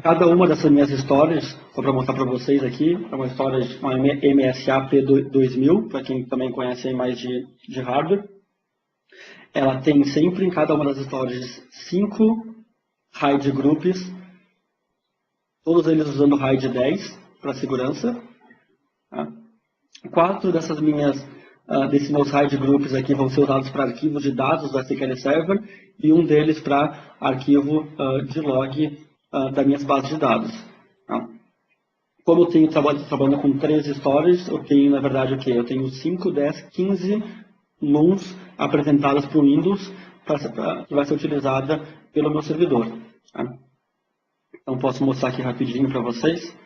Cada uma dessas minhas storages, só para mostrar para vocês aqui, é uma storage, uma MSA P2000, para quem também conhece mais de hardware. Ela tem sempre em cada uma das storages 5 RAID groups, todos eles usando RAID 10 para segurança. 4 desses meus RAID groups aqui vão ser usados para arquivos de dados da SQL Server e um deles para arquivo de log das minhas bases de dados. Como eu tenho trabalhando com 3 storages, eu tenho, na verdade, o quê? Eu tenho 5, 10, 15 NUMs apresentadas para o Windows que vai ser utilizada pelo meu servidor. Tá? Então, posso mostrar aqui rapidinho para vocês.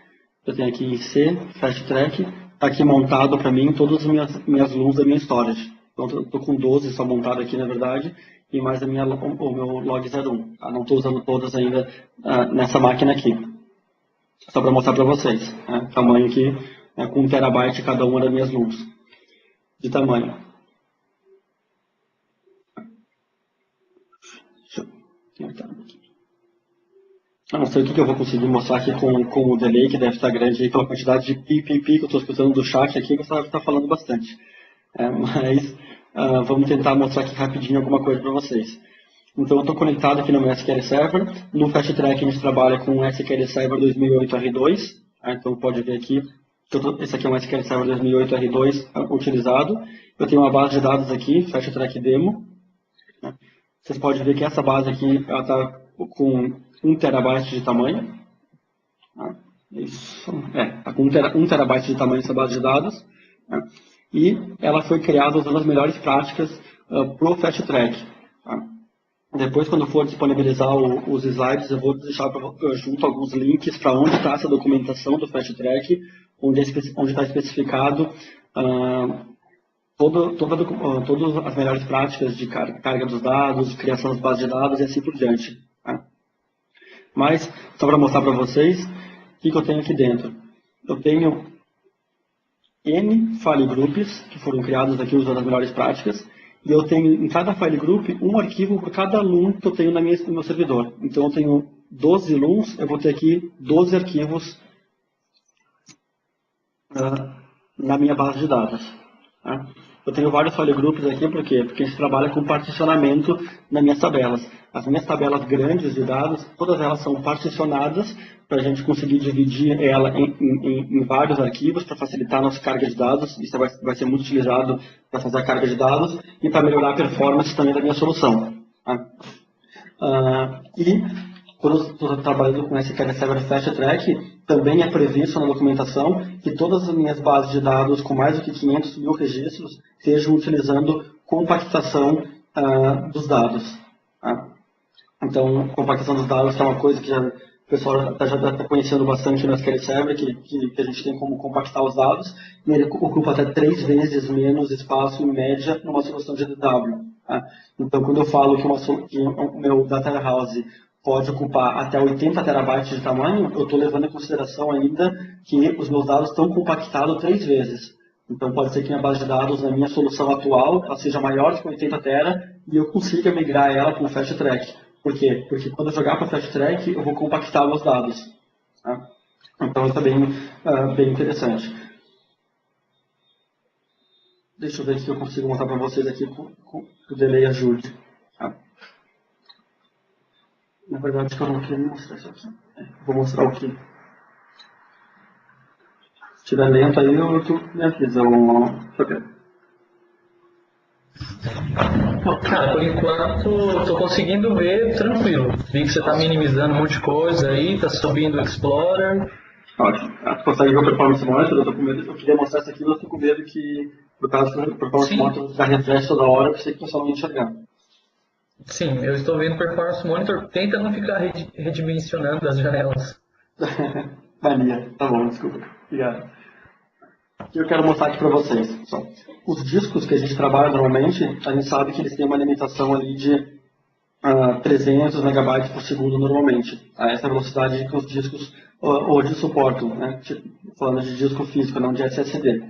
Eu tenho aqui em C, Fast Track, está aqui montado para mim todas as minhas LUNs da minha storage. Então, estou com 12 só montado aqui, na verdade, e mais o meu log01. Tá? Não estou usando todas ainda nessa máquina aqui. Só para mostrar para vocês. Né? Tamanho aqui, com 1 terabyte cada uma das minhas LUNs de tamanho. Deixa eu não sei o que eu vou conseguir mostrar aqui com o delay, que deve estar grande aí pela quantidade de pi que eu estou escutando do chat aqui, você deve estar falando bastante. Mas vamos tentar mostrar aqui rapidinho alguma coisa para vocês. Então, eu estou conectado aqui no meu SQL Server. No Fast Track, a gente trabalha com o SQL Server 2008 R2. Então, pode ver aqui, esse aqui é um SQL Server 2008 R2 utilizado. Eu tenho uma base de dados aqui, Fast Track Demo. Vocês podem ver que essa base aqui está com 1 terabyte de tamanho. Está com 1 terabyte de tamanho essa base de dados. E ela foi criada usando as melhores práticas para o Fast Track. Depois, quando for disponibilizar os slides, eu vou deixar junto alguns links para onde está essa documentação do Fast Track, onde está especificado todas as melhores práticas de carga dos dados, criação das bases de dados e assim por diante. Tá? Mas, só para mostrar para vocês, o que eu tenho aqui dentro. Eu tenho N file groups, que foram criados aqui usando as melhores práticas, e eu tenho em cada file group um arquivo por cada LUN que eu tenho no meu servidor. Então eu tenho 12 LUNs, eu vou ter aqui 12 arquivos na minha base de dados. Tá? Eu tenho vários file groups aqui, por quê? Porque a gente trabalha com particionamento nas minhas tabelas. As minhas tabelas grandes de dados, todas elas são particionadas para a gente conseguir dividir ela em vários arquivos para facilitar a nossa carga de dados. Isso vai ser muito utilizado para fazer a carga de dados e para melhorar a performance também da minha solução. Tá? E quando eu estou trabalhando com SQL Server Fast Track, também é previsto na documentação que todas as minhas bases de dados com mais do que 500 mil registros estejam utilizando compactação dos dados. Tá? Então, compactação dos dados é uma coisa que o pessoal já está conhecendo bastante no SQL Server, que a gente tem como compactar os dados, e ele ocupa até 3 vezes menos espaço em média numa solução de DW. Tá? Então, quando eu falo que o meu Data Warehouse pode ocupar até 80 terabytes de tamanho, eu estou levando em consideração ainda que os meus dados estão compactados 3 vezes. Então pode ser que minha base de dados na minha solução atual ela seja maior que 80 tera e eu consiga migrar ela para o Fast Track. Por quê? Porque quando eu jogar para o Fast Track, eu vou compactar meus dados. Tá? Então isso é bem interessante. Deixa eu ver se eu consigo mostrar para vocês aqui com o delay ajude. Tá? Na verdade, acho que eu não queria mostrar isso aqui. Vou mostrar o que. Se estiver lento aí, eu me avisa. Deixa eu ver. Cara, por enquanto, estou conseguindo ver tranquilo. Vi que você está minimizando um monte de coisa aí, está subindo o Explorer. Ótimo. Tu consegue ver o Performance Monitor? Eu tô com medo. Eu queria mostrar isso aqui, mas eu tô com medo que, por causa do Performance Monitor, dá refresh toda hora, eu sei que o pessoal não ia enxergar. Sim, eu estou vendo o Performance Monitor. Tenta não ficar redimensionando as janelas. Mania. Tá bom, desculpa. Obrigado. O que eu quero mostrar aqui para vocês. Só. Os discos que a gente trabalha normalmente, a gente sabe que eles têm uma limitação ali de 300 megabytes por segundo normalmente. Essa é a velocidade que os discos hoje suportam, né? Falando de disco físico, não de SSD.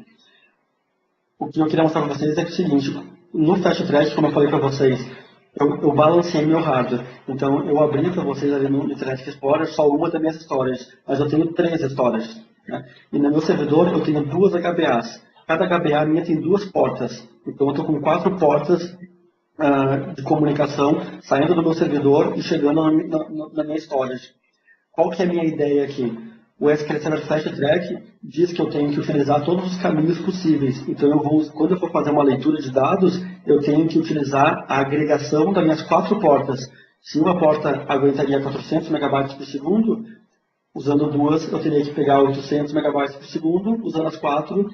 O que eu queria mostrar para vocês é, o seguinte, no Fast Track, como eu falei para vocês, eu balanceei meu hardware. Então, eu abri para vocês ali no Internet Explorer só uma das minhas storages, mas eu tenho 3 storages. Né? E no meu servidor eu tenho 2 HBAs. Cada HBA minha tem 2 portas. Então, eu estou com 4 portas de comunicação saindo do meu servidor e chegando na minha storage. Qual que é a minha ideia aqui? O SQL Server Fast Track diz que eu tenho que utilizar todos os caminhos possíveis. Então, quando eu for fazer uma leitura de dados, eu tenho que utilizar a agregação das minhas 4 portas. Se uma porta aguentaria 400 megabytes por segundo, usando 2, eu teria que pegar 800 megabytes por segundo, usando as 4,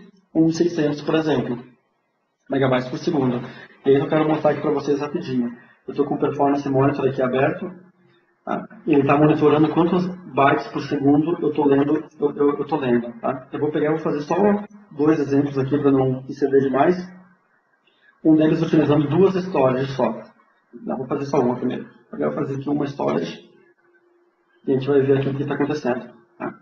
600, por exemplo, megabytes por segundo. E aí eu quero mostrar aqui para vocês rapidinho. Eu estou com o Performance Monitor aqui aberto. Tá? Ele está monitorando quantos bytes por segundo eu estou lendo. Tá? Eu vou pegar e vou fazer só 2 exemplos aqui para não exceder demais. Um deles utilizando 2 storages só. Não, vou fazer só uma primeiro. Eu vou fazer aqui uma storage e a gente vai ver aqui o que está acontecendo. Tá?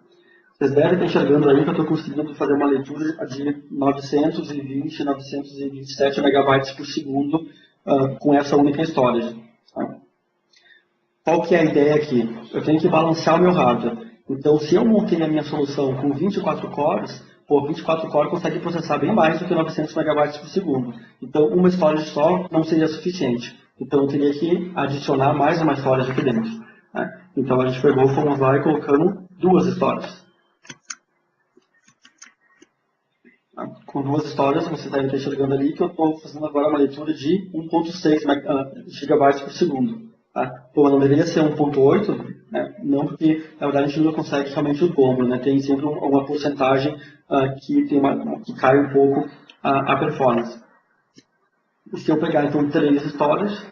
Vocês devem estar enxergando aí que eu estou conseguindo fazer uma leitura de 920, 927 megabytes por segundo com essa única storage. Tá? Qual que é a ideia aqui? Eu tenho que balancear o meu hardware. Então, se eu montei a minha solução com 24 cores, 24 cores consegue processar bem mais do que 900 megabytes por segundo. Então, uma storage só não seria suficiente. Então, eu teria que adicionar mais uma storage aqui dentro. Né? Então, a gente pegou, fomos lá e colocamos 2 storages. Com 2 storages, você deve estar enxergando ali que eu estou fazendo agora uma leitura de 1.6 GB por segundo. Tá? Pô, não deveria ser 1.8, né? Não, porque na verdade a gente não consegue realmente o dobro, né? Tem sempre uma porcentagem que cai um pouco a performance. Se eu pegar então 3 storages,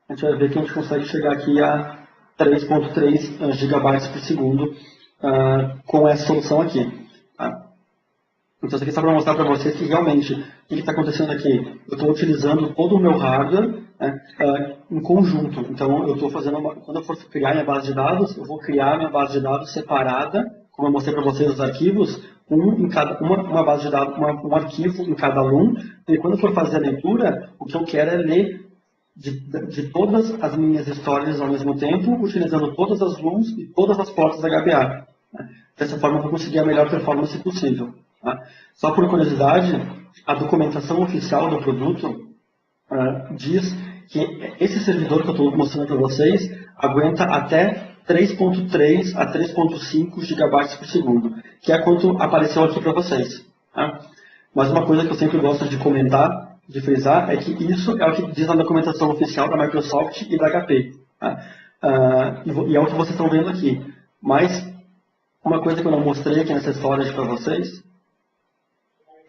a gente vai ver que a gente consegue chegar aqui a 3.3 GB por segundo com essa solução aqui. Tá? Então, isso aqui é só para mostrar para vocês que realmente o que está acontecendo aqui. Eu estou utilizando todo o meu hardware em conjunto. Então, eu estou fazendo quando eu for criar minha base de dados, eu vou criar minha base de dados separada, como eu mostrei para vocês os arquivos, uma base de dados, um arquivo em cada um. E quando eu for fazer a leitura, o que eu quero é ler de todas as minhas histórias ao mesmo tempo, utilizando todas as LUMs e todas as portas HBA. Dessa forma, eu vou conseguir a melhor performance possível. Tá? Só por curiosidade, a documentação oficial do produto diz que esse servidor que eu estou mostrando para vocês aguenta até 3.3 a 3.5 GB por segundo, que é quanto apareceu aqui para vocês. Tá? Mas uma coisa que eu sempre gosto de comentar, de frisar, é que isso é o que diz na documentação oficial da Microsoft e da HP. Tá? E é o que vocês estão vendo aqui. Mas uma coisa que eu não mostrei aqui nessa storage para vocês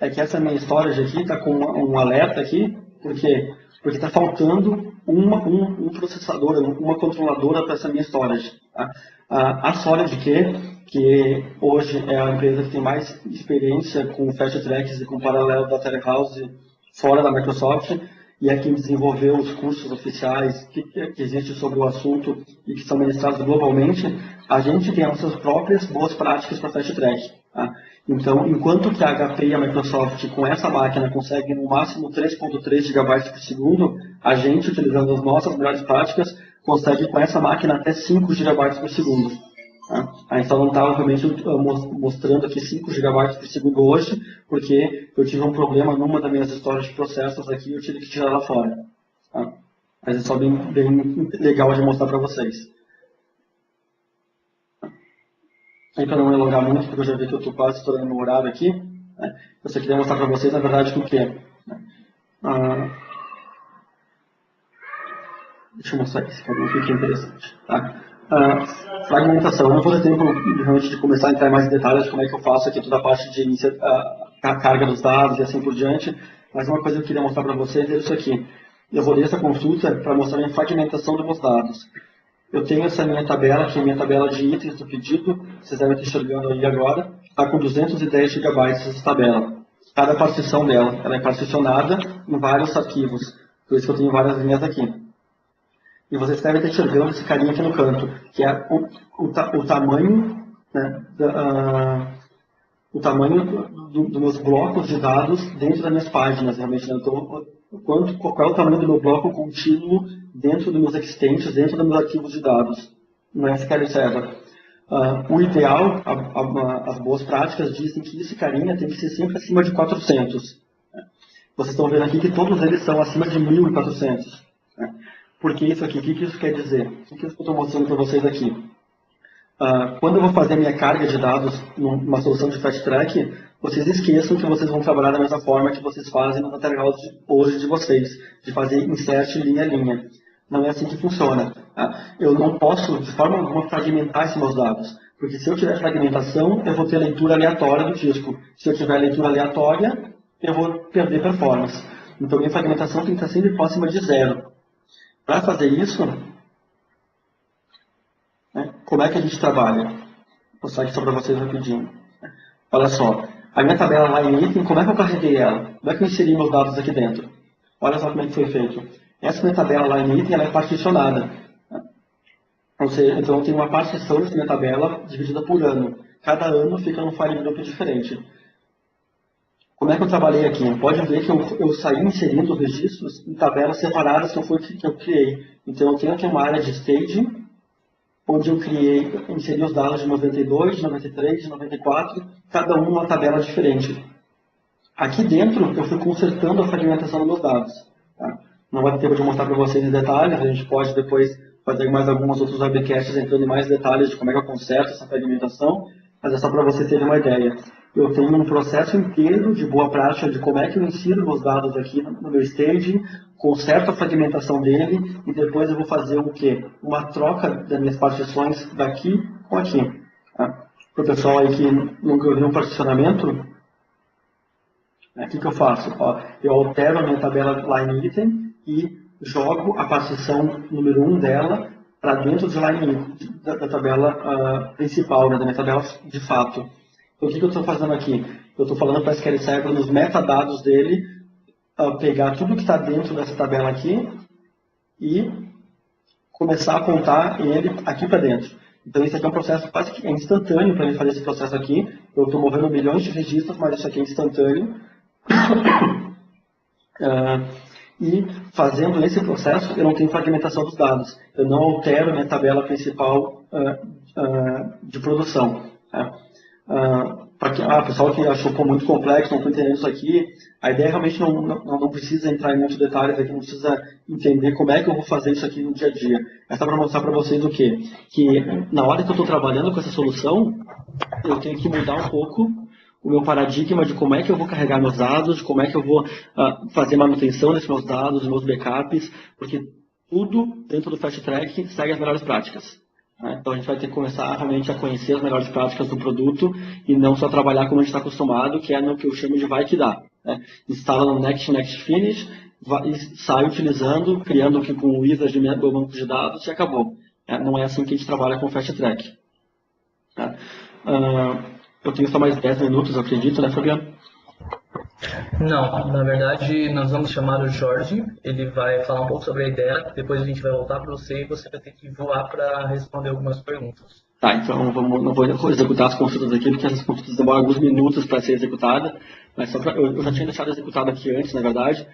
é que essa minha storage aqui está com um alerta aqui, porque está faltando um processador, uma controladora para essa minha storage. Tá? A SolidQ, que hoje é a empresa que tem mais experiência com Fast Tracks e com Parallel Data Warehouse fora da Microsoft, e é quem desenvolveu os cursos oficiais que existem sobre o assunto e que são ministrados globalmente, a gente tem as nossas próprias boas práticas para Fast Track. Tá? Então, enquanto que a HP e a Microsoft com essa máquina conseguem no máximo 3.3 GB por segundo, a gente, utilizando as nossas melhores práticas, consegue com essa máquina até 5 GB por segundo. Tá? A gente só não está, obviamente, mostrando aqui 5 GB por segundo hoje, porque eu tive um problema numa das minhas histórias de processos aqui e eu tive que tirar lá fora. Tá? Mas é só bem legal de mostrar para vocês. E para não alongar muito, porque eu já vi que eu estou quase estourando no horário aqui, né? Eu só queria mostrar para vocês, na verdade, o que é. Deixa eu mostrar aqui esse caminho aqui que é interessante. Tá? Fragmentação. Eu não vou ter tempo realmente de começar a entrar em mais detalhes de como é que eu faço aqui toda a parte de a carga dos dados e assim por diante, mas uma coisa que eu queria mostrar para vocês é isso aqui. Eu vou ler essa consulta para mostrar a fragmentação dos meus dados. Eu tenho essa minha tabela, que é a minha tabela de itens do pedido, vocês devem estar enxergando aí agora, está com 210 GB essa tabela. Cada partição dela, ela é particionada em vários arquivos, por isso que eu tenho várias linhas aqui. E vocês devem estar enxergando esse carinha aqui no canto, que é o tamanho, né, o tamanho dos meus blocos de dados dentro das minhas páginas, realmente. Né? Então, qual é o tamanho do meu bloco contínuo dentro dos meus existentes, dentro dos meus arquivos de dados, no SQL Server. O ideal, as boas práticas dizem que esse carinha tem que ser sempre acima de 400. Vocês estão vendo aqui que todos eles são acima de 1400. Por que isso aqui? O que isso quer dizer? O que eu estou mostrando para vocês aqui? Quando eu vou fazer minha carga de dados numa solução de Fast Track, vocês esqueçam que vocês vão trabalhar da mesma forma que vocês fazem no Data Warehouse hoje de vocês, de fazer insert linha a linha. Não é assim que funciona. Tá? Eu não posso, de forma alguma, fragmentar esses meus dados, porque se eu tiver fragmentação, eu vou ter leitura aleatória do disco. Se eu tiver leitura aleatória, eu vou perder performance. Então, minha fragmentação tem que estar sempre próxima de zero. Para fazer isso, né, como é que a gente trabalha? Vou mostrar aqui só para vocês rapidinho. Olha só, a minha tabela lá em item, como é que eu carreguei ela? Como é que eu inseri meus dados aqui dentro? Olha só como é que foi feito. Essa minha tabela lá em item, ela é particionada. Ou seja, então eu tenho uma partição dessa minha tabela dividida por ano. Cada ano fica num file group diferente. Como é que eu trabalhei aqui? Pode ver que eu saí inserindo registros em tabelas separadas que eu criei. Então eu tenho aqui uma área de staging, onde eu inseri os dados de 92, de 93, de 94, cada um numa tabela diferente. Aqui dentro eu fui consertando a fragmentação dos meus dados. Tá? Não vai ter tempo de mostrar para vocês em detalhes, a gente pode depois fazer mais alguns outros webcasts entrando em mais detalhes de como é que eu conserto essa fragmentação, mas é só para você ter uma ideia. Eu tenho um processo inteiro de boa prática de como é que eu insiro meus dados aqui no meu staging, conserto a fragmentação dele e depois eu vou fazer o quê? Uma troca das minhas partições daqui com aqui. Tá? Para o pessoal aí que nunca viu um particionamento, o que eu faço? Ó, eu altero a minha tabela line item e jogo a partição número 1 dela para dentro de line da tabela principal, né, da minha tabela de fato. Então, o que eu estou fazendo aqui? Eu estou falando para a SQL Server nos metadados dele, pegar tudo que está dentro dessa tabela aqui e começar a apontar ele aqui para dentro. Então, isso aqui é um processo quase que instantâneo para mim fazer esse processo aqui. Eu estou movendo milhões de registros, mas isso aqui é instantâneo. E fazendo esse processo, eu não tenho fragmentação dos dados. Eu não altero minha tabela principal de produção. Para o pessoal que achou muito complexo, não estou entendendo isso aqui, a ideia realmente não precisa entrar em muitos detalhes aqui, não precisa entender como é que eu vou fazer isso aqui no dia a dia. É só para mostrar para vocês o quê? Que na hora que eu estou trabalhando com essa solução, eu tenho que mudar um pouco o meu paradigma de como é que eu vou carregar meus dados, como é que eu vou fazer manutenção desses meus dados, meus backups, porque tudo dentro do Fast Track segue as melhores práticas. Né? Então a gente vai ter que começar realmente a conhecer as melhores práticas do produto e não só trabalhar como a gente está acostumado, que é no que eu chamo de vai que dá. Né? Instala no Next, Next, Finish, e sai utilizando, criando aqui com o wizard do banco de dados e acabou. Não é assim que a gente trabalha com o Fast Track. Tá? Eu tenho só mais 10 minutos, eu acredito, né, Fabiano? Não, na verdade nós vamos chamar o Jorge, ele vai falar um pouco sobre a ideia, depois a gente vai voltar para você e você vai ter que voar para responder algumas perguntas. Tá, então não vou executar as consultas aqui, porque essas consultas demoram alguns minutos para ser executada, mas eu já tinha deixado executado aqui antes, na verdade,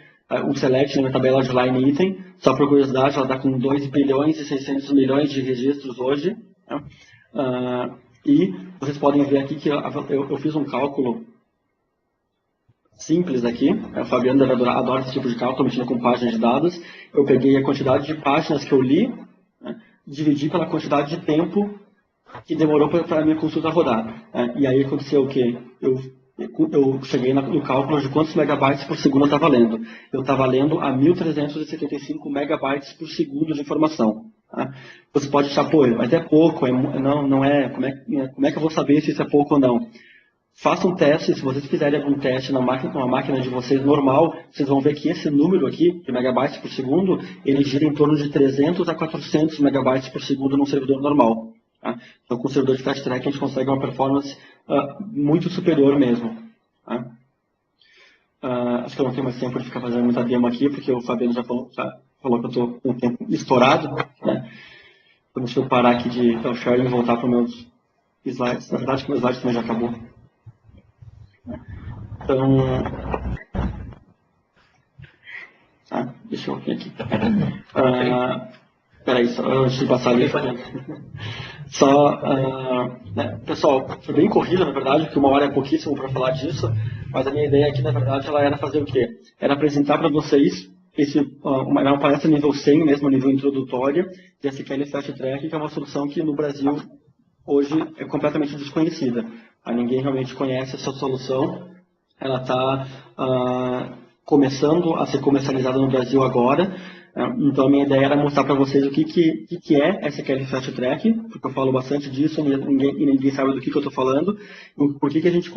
um select na minha tabela de line item, só por curiosidade, ela está com 2 bilhões e 600 milhões de registros hoje, né? E vocês podem ver aqui que eu fiz um cálculo simples aqui. O Fabiano adora esse tipo de cálculo, mexendo com páginas de dados. Eu peguei a quantidade de páginas que eu li, né, dividi pela quantidade de tempo que demorou para a minha consulta rodar. E aí aconteceu o quê? Eu cheguei no cálculo de quantos megabytes por segundo eu estava lendo. Eu estava lendo a 1.375 megabytes por segundo de informação. Tá? Você pode achar, pô, mas é pouco, não é, como é que eu vou saber se isso é pouco ou não? Faça um teste, se vocês fizerem algum teste na máquina de vocês normal, vocês vão ver que esse número aqui, de megabytes por segundo, ele gira em torno de 300 a 400 megabytes por segundo num servidor normal. Tá? Então, com o servidor de Fast Track, a gente consegue uma performance muito superior mesmo. Tá? Acho que eu não tenho mais tempo de ficar fazendo muita demo aqui, porque o Fabiano já falou que eu estou com o tempo estourado. Né? Então, deixa eu parar aqui de sharing e voltar para os meus slides. Na verdade, que meus slides também já acabou. Então, deixa eu ver aqui. Peraí, só antes de passar ali. Pessoal, foi bem corrida, na verdade, porque 1 hora é pouquíssimo para falar disso, mas a minha ideia aqui, na verdade, ela era fazer o quê? Era apresentar para vocês uma palestra nível 100, mesmo nível introdutória, de SQL Fast Track, que é uma solução que no Brasil hoje é completamente desconhecida. Ninguém realmente conhece essa solução. Ela está começando a ser comercializada no Brasil agora. Então, a minha ideia era mostrar para vocês o que é SQL Fast Track, porque eu falo bastante disso e ninguém sabe do que eu estou falando, e por que a gente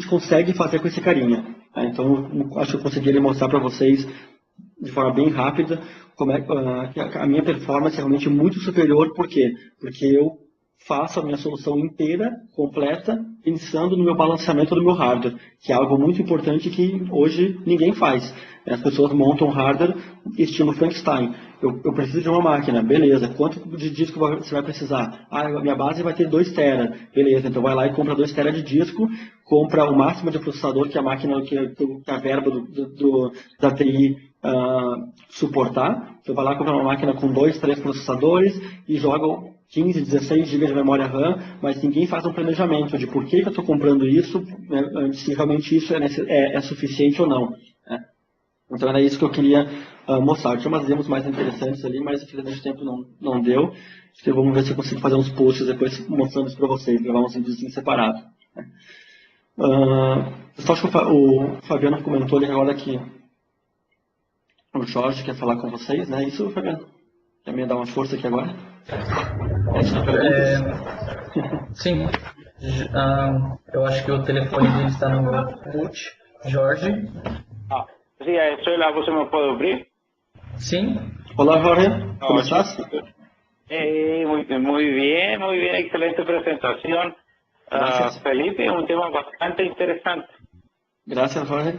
consegue fazer com esse carinha. Então, acho que eu consegui mostrar para vocês de forma bem rápida como é que a minha performance é realmente muito superior. Por quê? Porque eu faço a minha solução inteira, completa, pensando no meu balanceamento do meu hardware, que é algo muito importante que hoje ninguém faz. As pessoas montam hardware estilo Frankenstein. Eu preciso de uma máquina, beleza. Quanto de disco você vai precisar? Ah, minha base vai ter 2 TB. Beleza, então vai lá e compra 2 TB de disco, compra o máximo de processador que a máquina, que a verba da TI suportar. Então vai lá comprar uma máquina com 2, 3 processadores e joga 15, 16 GB de memória RAM, mas ninguém faz um planejamento de por que eu estou comprando isso, né, se realmente isso é suficiente ou não. Né? Então era isso que eu queria mostrar. Tinha umas demos mais interessantes ali, mas infelizmente o tempo não deu. Então, vamos ver se eu consigo fazer uns posts depois mostrando isso para vocês, gravar uns vídeos em separado. Né? Só acho que o Fabiano comentou ali agora que o Jorge quer falar com vocês, né? Isso, Fabiano? Quer me dar uma força aqui agora? Sim. Eu acho que o telefone dele está no mute. Jorge? Sí, estoy la voz, ¿me puedo abrir? Sim. Olá, Jorge. ¿Cómo estás? Muy bien, excelente presentación. Felipe, un tema bastante interesante. Gracias, Jorge.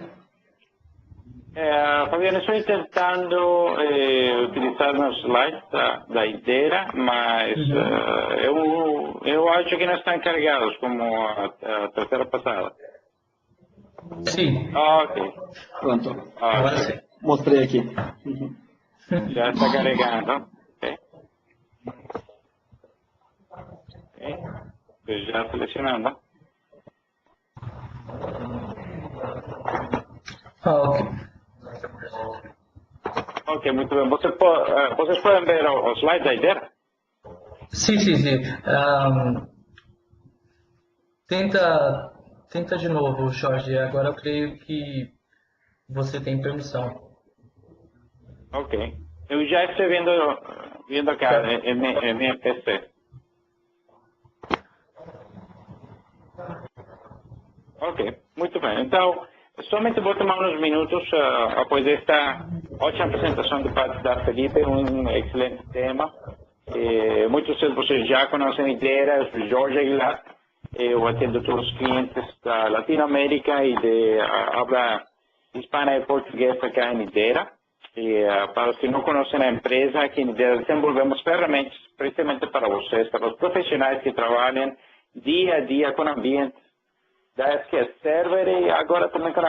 Fabiano, estoy intentando utilizar los slides da Idera, mas eu acho que não estão carregados como a terceira passada. Sim. Ok. Pronto. Agora sim. Mostrei aqui. Já está carregando. Ok. Estou já selecionando. Ok. Ok, muito bem. Vocês podem ver os slides da Idera? Sim. Tenta de novo, Jorge. Agora eu creio que você tem permissão. Ok. Eu já estou vendo acá em minha PC. Ok, muito bem. Então, somente vou tomar uns minutos após esta ótima apresentação de parte da Felipe, um excelente tema. Muitos de vocês já conhecem a Idera, eu sou Jorge Aguilar. Eu atendo todos os clientes da Latinoamérica e de habla hispana e portuguesa aqui em Idera. Para os que não conhecem a empresa, aqui em Idera desenvolvemos ferramentas precisamente para vocês, para os profissionais que trabalham dia a dia com ambientes da SQL Server e agora também com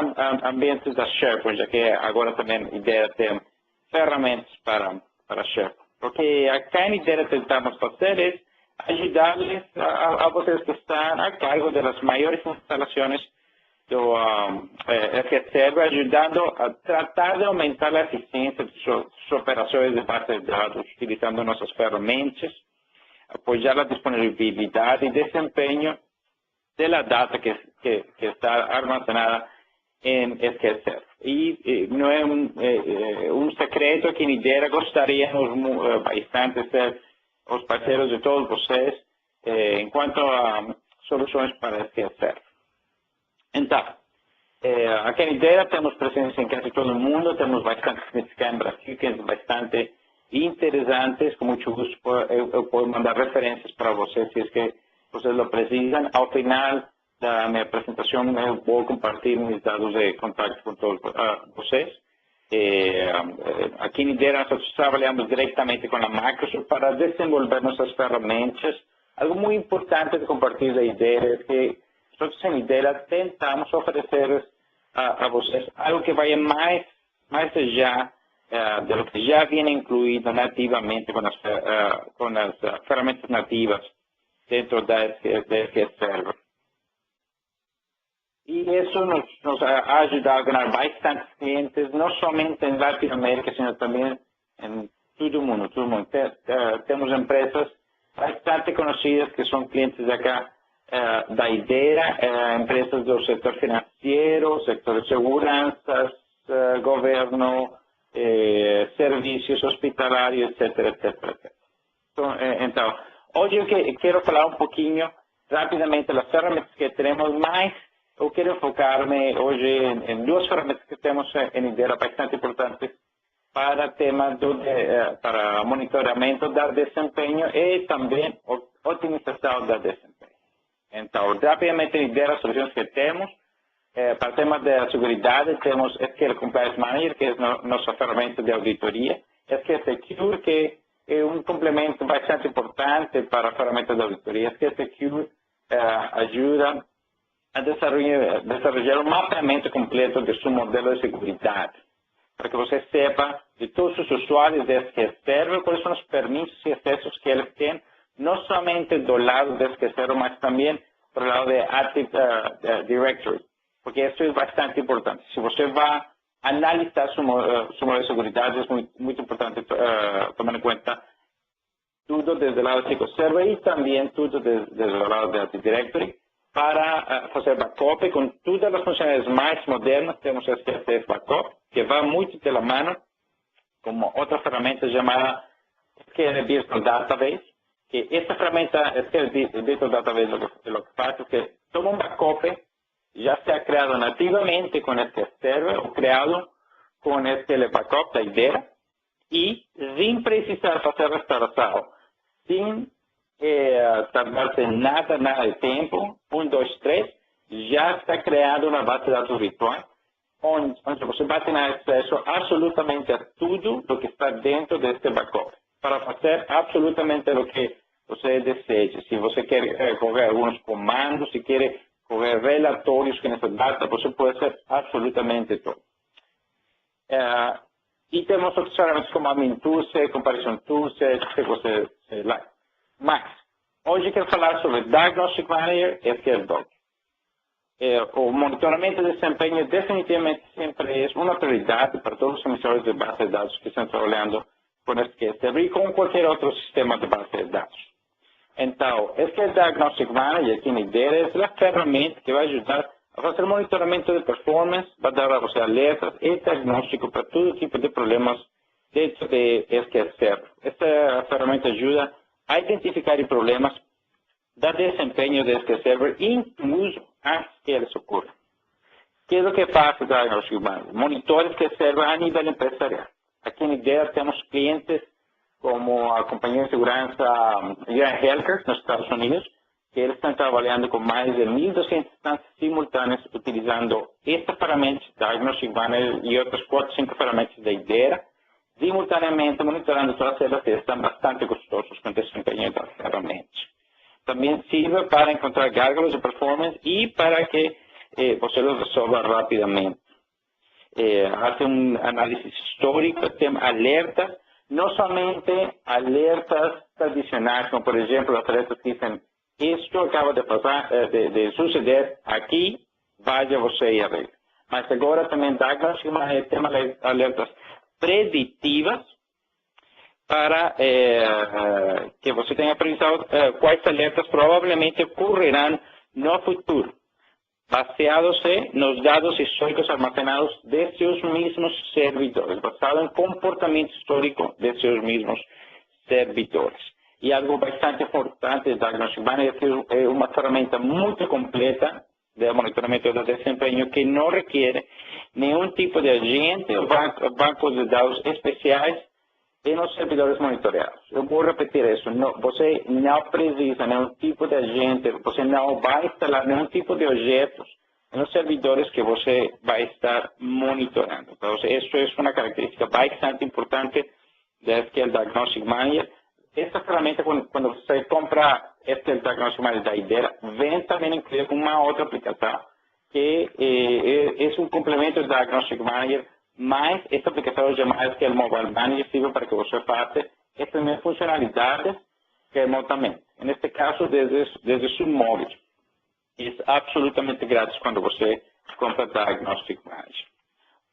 ambientes da SharePoint, já que agora também a Idera tem ferramentas para SharePoint. Porque aqui em Idera tentamos fazer é ajudar-lhes a vocês que estão a cargo das maiores instalações do SQL Server, ajudando a tratar de aumentar a eficiência de suas operações de base de dados, utilizando nossas ferramentas, apoiar a disponibilidade e desempenho da data que está armazenada em SQL Server. E não é um segredo que em Idera gostaríamos bastante de ser os parceiros de todos vocês enquanto a soluções para SQL Server. Então, aqui em Idera temos presença em quase todo o mundo, temos bastante clientes em Brasil, que é bastante interessantes, com muito gosto eu posso mandar referências para vocês, se é que vocês lo precisam. Ao final da minha apresentação, eu vou compartilhar meus dados de contato com todos vocês. Aqui em Idera, nós trabalhamos diretamente com a Microsoft para desenvolver nossas ferramentas. Algo muito importante de compartilhar da Idera é que nós em Idera tentamos oferecer a vocês algo que vai mais allá de lo que já vem incluído nativamente com as ferramentas nativas dentro da SQL Server. E isso nos ha ajudado a ganhar bastantes clientes, não somente em Latinoamérica, mas também em todo o mundo. Temos empresas bastante conhecidas que são clientes acá da Idera, empresas do setor financeiro, setor de seguranças, governo, serviços hospitalários, etc. Então, hoje eu quero falar um pouquinho rapidamente das ferramentas que temos, mas eu quero focar-me hoje em duas ferramentas que temos em Idera bastante importantes para tema para monitoramento da desempenho e também otimização da desempenho. Então, rapidamente, em Idera, as soluções que temos, para o tema da segurança, temos SQL Compliance Manager, que é nossa ferramenta de auditoria, SQL Secure, que é um complemento bastante importante para a ferramenta de auditoria. SQL Secure ajuda a desenvolver um mapeamento completo de seu modelo de segurança, para que você saiba de todos os usuários de SQL Server quais são os permissos e acessos que eles têm, não somente do lado de SQL Server, mas também do lado de Active Directory, porque isso é bastante importante. Se você vai analisar seu modelo de segurança, é muito importante tomar em conta tudo desde o lado de SQL Server e também tudo desde o lado de Active Directory, para fazer backup com todas as funcionalidades mais modernas. Temos SQL Backup, que vai muito de la mano com outra ferramenta chamada SQL Virtual Database, que essa ferramenta SQL Virtual Database lo que faz é que toma um backup, já sea criado nativamente com SQL Server ou criado com SQL Backup da Idera, e sem precisar fazer restauração, sem tardarse nada de tempo, 1, 2, 3, já está criada uma base de dados virtual, onde você vai ter acesso absolutamente a tudo o que está dentro deste backup, para fazer absolutamente o que você deseja. Se você quer correr alguns comandos, se quer correr relatórios que nessa data, você pode fazer absolutamente tudo. E temos outras ferramentas como Admin Tools, Comparison Tools, que você lá. Mas, hoje eu quero falar sobre Diagnostic Manager e SQL Doc. O monitoramento de desempenho definitivamente sempre é uma prioridade para todos os emissores de base de dados que estão trabalhando com SQL Server e com qualquer outro sistema de base de dados. Então, SQL Diagnostic Manager aqui na Idera é a ferramenta que vai ajudar a fazer monitoramento de performance, vai dar a você alertas e diagnóstico para todo tipo de problemas dentro de SQL Server. Essa ferramenta ajuda a identificar problemas da desempenho do SQL Server, incluso antes que eles ocorram. O que é o que faz o Diagnostic Manager? Monitora SQL Server a nível empresarial. Aqui na Idera temos clientes como a companhia de segurança United Healthcare nos Estados Unidos, que eles estão trabalhando com mais de 1.200 instâncias simultâneas utilizando esta ferramenta, Diagnostic Manager, e outras 4 ou 5 ferramentas da Idera, simultaneamente monitorando todas elas, que estão bastante custosos com o desempenho das ferramentas. Também serve para encontrar gárgulas de performance e para que você os resolva rapidamente. Hace um análise histórico, tem alertas, não somente alertas tradicionais, como por exemplo as alertas que dizem isto acaba de suceder aqui, vaya você e arregle. Mas agora também Diagnostic Manager tem alertas preditivas para que você tenha previsão quais alertas provavelmente ocorrerão no futuro, baseados nos dados históricos armazenados de seus mesmos servidores, basado em comportamento histórico de seus mesmos servidores. E algo bastante importante do Diagnostic Manager é que é uma ferramenta muito completa de monitoramento do desempenho que não requer nenhum tipo de agente ou bancos de dados especiais nos servidores monitoreados. Eu vou repetir isso. Você não precisa de nenhum tipo de agente, você não vai instalar nenhum tipo de objetos nos servidores que você vai estar monitorando. Então, isso é uma característica bastante importante do SQL Diagnostic Manager. Essa ferramenta, quando você compra SQL Diagnostic Manager da Idera, vem também incluída com uma outra aplicação, que é um complemento do Diagnostic Manager, mas esta aplicação é chamada SQL Mobile Manager, serve para que você faça essas mesmas funcionalidades remotamente. Neste caso, desde seu móvel. É absolutamente grátis quando você compra Diagnostic Manager.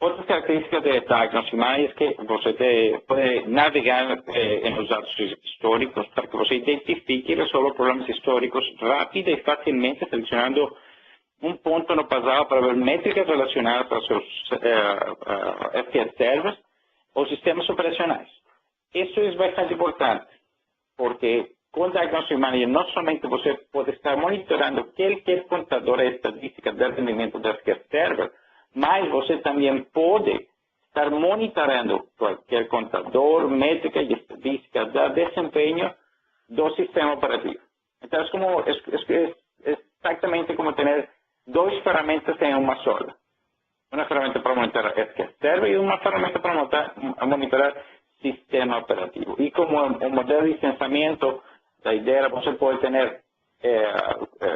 Outra característica de Diagnostic Manager é que você pode navegar nos dados históricos para que você identifique e resolva problemas históricos rápido e facilmente, selecionando um ponto no passado para ver métricas relacionadas aos seus SQL Servers ou sistemas operacionais. Isso é bastante importante, porque com o Diagnostic Manager, não somente você pode estar monitorando qualquer contador estadística de rendimento da SQL Server, mas você também pode estar monitorando qualquer contador, métrica e estadística de desempenho do sistema operativo. Então, é exatamente como ter duas ferramentas em uma só. Uma ferramenta para monitorar SQL Server e uma ferramenta para monitorar sistema operativo. E como o modelo de licenciamento, a ideia você pode ter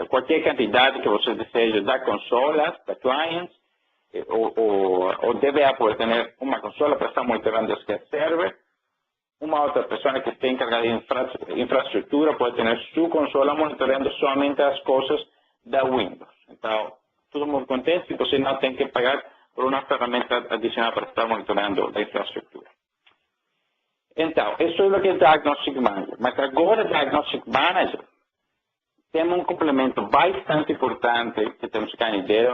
qualquer quantidade que você deseja da consola, da clients, o DBA pode ter uma consola para estar monitorando o SQL Server, uma outra pessoa que está encarregada de infraestrutura pode ter sua consola monitorando somente as coisas da Windows. Então, todo mundo contente e você não tem que pagar por uma ferramenta adicional para estar monitorando a infraestrutura. Então, isso é o que é Diagnostic Manager. Mas agora, Diagnostic Manager tem um complemento bastante importante que temos que entender.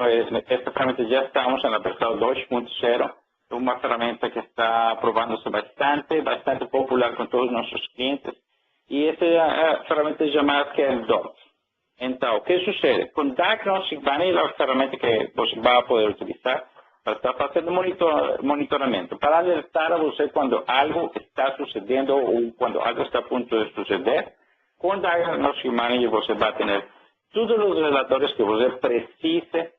Esta ferramenta já estamos na versão 2.0, uma ferramenta que está provando-se bastante popular com todos os nossos clientes. E essa é a ferramenta chamada SQL. Então, o que sucede? Com Diagnostic Manager é a ferramenta que você vai poder utilizar para estar fazendo monitoramento, para alertar a você quando algo está sucedendo ou quando algo está a ponto de suceder. Com o Diagnostic Manager você vai ter todos os relatórios que você precisa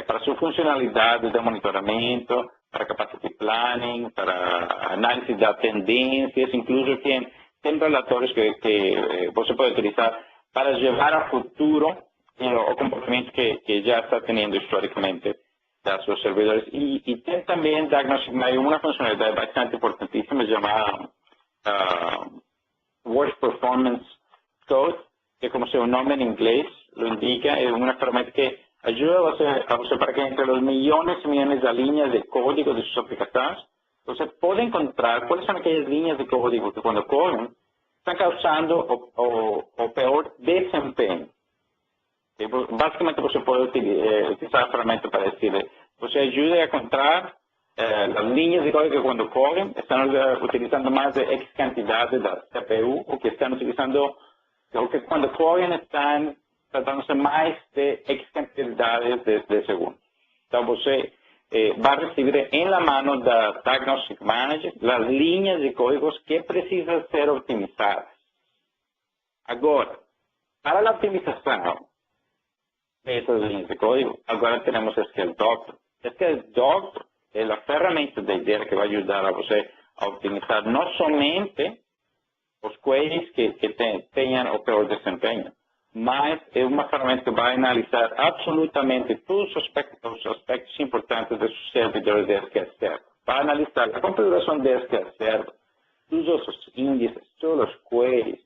para sua funcionalidade de monitoramento, para capacity planning, para análise de tendências, incluso tem relatórios que você pode utilizar para levar a futuro o comportamento que já está tendo historicamente das seus servidores. E tem também Diagnostic Manager uma funcionalidade bastante importantíssima chamada Worst Performance Code, que como seu nome em inglês lo indica, é uma ferramenta que ajuda a você para que entre os milhões e milhões de linhas de código de suas aplicações, você pode encontrar quais são aquelas linhas de código que quando correm estão causando o pior desempenho. Basicamente, você pode utilizar a ferramenta para dizer, você ajuda a encontrar as linhas de código que quando correm estão utilizando mais de X quantidade da CPU, ou que estão utilizando, ou que quando correm estão tratando-se mais de X quantidades de segundos. Então, você vai receber em la mano da Diagnostic Manager as linhas de códigos que precisam ser optimizadas. Agora, para a optimização dessas linhas de código, agora temos SQL Doctor. SQL Doctor é a ferramenta da ideia que vai ajudar a você a optimizar não somente os queries que tenham o pior desempenho, mas é uma ferramenta que vai analisar absolutamente todos os aspectos importantes dos servidores de SQL Server. Vai analisar a configuração de SQL Server, todos os índices, todos os queries,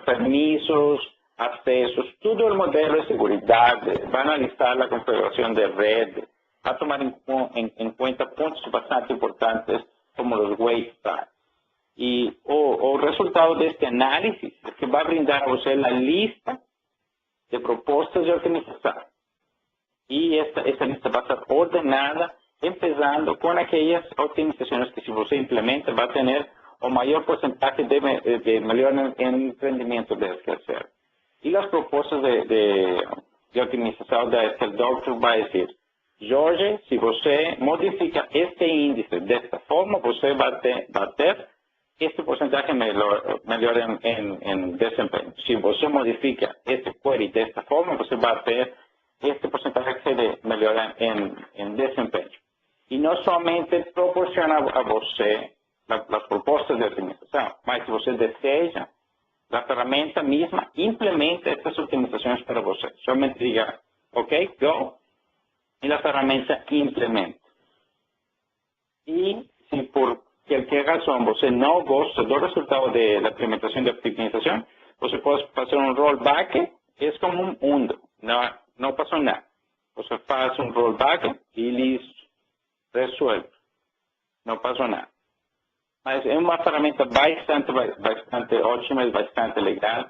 permissos, acessos, todo o modelo de segurança, vai analisar a configuração de rede, vai tomar em conta pontos bastante importantes como os wait times. E o resultado deste análise é que vai brindar a você a lista de propostas de otimização. E essa lista vai ser ordenada, começando com aquelas otimizações que, se você implementa, vai ter o maior porcentagem de melhora em rendimento da SQL Server. E as propostas de otimização da SQL Doctor vai dizer, Jorge, se você modifica este índice desta forma, você vai ter este porcentagem melhor em desempenho. Se você modifica este query desta forma, você vai ter este porcentagem de melhor em desempenho. E não somente proporciona a você as propostas de otimização, mas se você deseja, a ferramenta mesma implementa essas otimizações para você. Somente diga, ok, go, e a ferramenta implementa. E se por qualquer razão você não gosta do resultado da implementação de optimização, você pode fazer um rollback, é como um undo, não passou nada. Você faz um rollback e listo, resuelve, não passou nada. Mas é uma ferramenta bastante ótima e bastante legal.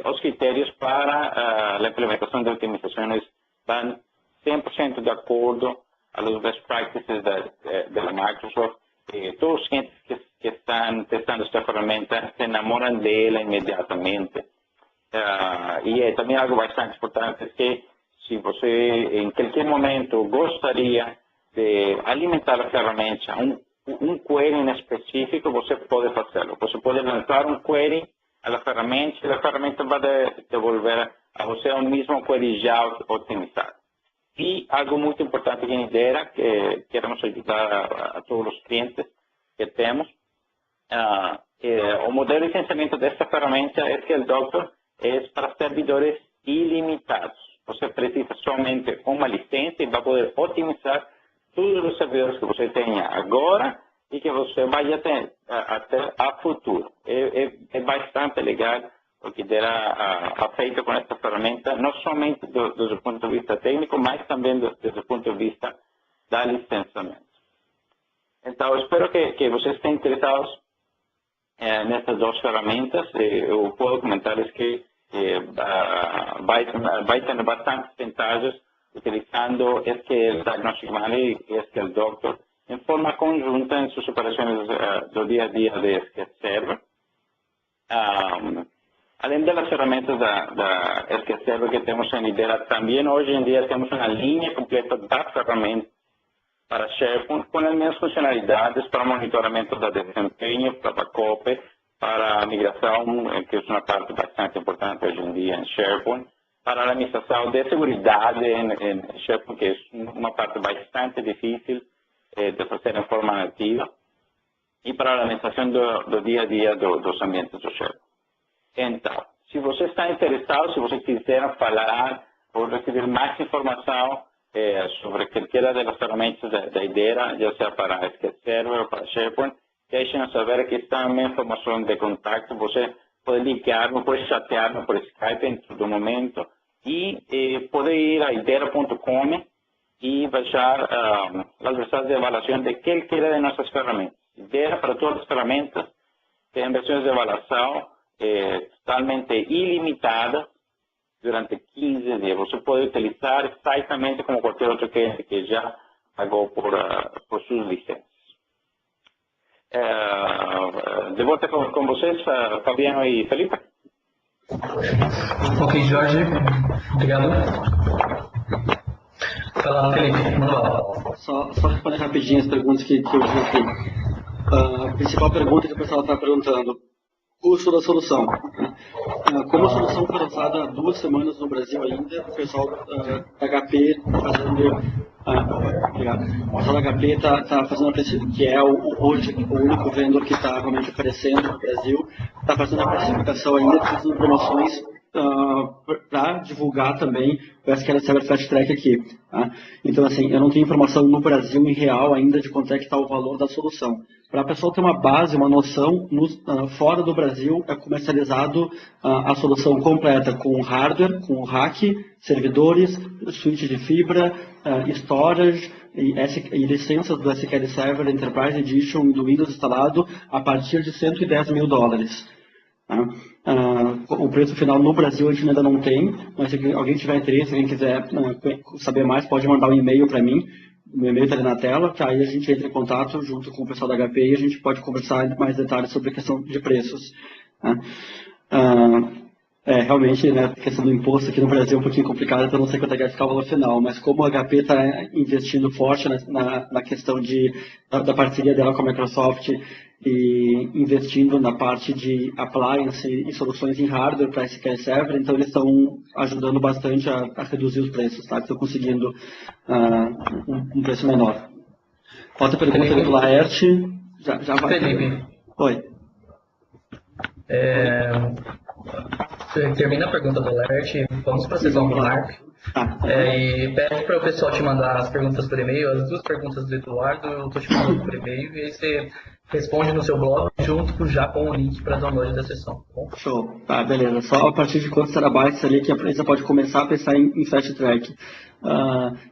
Os critérios para a implementação de otimizações estão 100% de acordo a los best practices da Microsoft. Todos os clientes que estão testando esta ferramenta se enamoram dela imediatamente. E também algo bastante importante é que se você em qualquer momento gostaria de alimentar a ferramenta, um query em específico, você pode fazê-lo. Você pode lançar um query à ferramenta e a ferramenta vai devolver a você o mesmo query já otimizado. E algo muito importante que Nidera, que queremos ajudar a todos os clientes que temos, o modelo de licenciamento desta ferramenta é que o Doctor é para servidores ilimitados. Você precisa somente uma licença e vai poder otimizar todos os servidores que você tenha agora e que você vai ter até a futuro. É bastante legal o que será feito com esta ferramenta, não somente do ponto de vista técnico, mas também do ponto de vista da licenciamento. Então, espero que vocês estejam interessados nessas duas ferramentas. Eu posso comentar-lhes que vai ter bastantes vantagens utilizando SQL Diagnostic Manager e SQL Doctor em forma conjunta em suas operações do dia a dia de SQL Server. Além das ferramentas da SQL Server que temos em Lidera, também hoje em dia temos uma linha completa da ferramenta para SharePoint com as mesmas funcionalidades para monitoramento da desempenho, para backup, para migração, que é uma parte bastante importante hoje em dia em SharePoint, para a administração de segurança em SharePoint, que é uma parte bastante difícil de fazer em forma nativa, e para a administração do dia a dia dos ambientes do SharePoint. Então, se você está interessado, se você quiser falar ou receber mais informação sobre qualquer das ferramentas da Idera, já seja para SQL Server ou para SharePoint, deixem-nos saber que está a minha informação de contato. Você pode ligar-me, pode chatear-me por Skype em todo momento e pode ir a idera.com e baixar as versões de avaliação de qualquer de nossas ferramentas. Idera, para todas as ferramentas, tem versões de avaliação totalmente ilimitadas durante 15 dias. Você pode utilizar exatamente como qualquer outro cliente que já pagou por suas licenças. De volta com vocês, Fabiano e Felipe. Ok, Jorge. Obrigado. Fala, Felipe. Manda lá. Só responder rapidinho as perguntas que eu vi aqui. A principal pergunta que o pessoal está perguntando: custo da solução. Como a solução foi lançada há 2 semanas no Brasil ainda, o pessoal da HP está fazendo. O pessoal da HP está fazendo, que é hoje o único vendedor que está realmente oferecendo no Brasil, está fazendo a precificação ainda, está fazendo promoções para divulgar também o SQL Server Fast Track aqui. Tá? Então, assim, eu não tenho informação no Brasil em real ainda de quanto é que está o valor da solução. Para a pessoa ter uma base, uma noção, fora do Brasil é comercializado a solução completa com hardware, com rack, servidores, switch de fibra, storage e licenças do SQL Server Enterprise Edition do Windows instalado a partir de $110 mil. O preço final no Brasil a gente ainda não tem, mas se alguém tiver interesse, se alguém quiser saber mais, pode mandar um e-mail para mim. O meu e-mail está ali na tela, que aí a gente entra em contato junto com o pessoal da HP e a gente pode conversar em mais detalhes sobre a questão de preços. Realmente, né, a questão do imposto aqui no Brasil é um pouquinho complicada, então não sei quanto é que vai ficar o valor final, mas como a HP está investindo forte na questão da parceria dela com a Microsoft e investindo na parte de appliance e soluções em hardware para SQL Server, então eles estão ajudando bastante a reduzir os preços, tá? Estão conseguindo um preço menor. Outra pergunta do Laerte. Já vai. Felipe. Oi. Termina a pergunta do Laerte, vamos para a sessão do Mark. E pede para o pessoal te mandar as perguntas por e-mail, as 2 perguntas do Eduardo, eu estou te mandando por e-mail, e aí você responde no seu blog junto já com o link para download da sessão. Tá bom? Show. Tá, beleza. Só a partir de quantos terabytes ali que a empresa pode começar a pensar em Fast Track.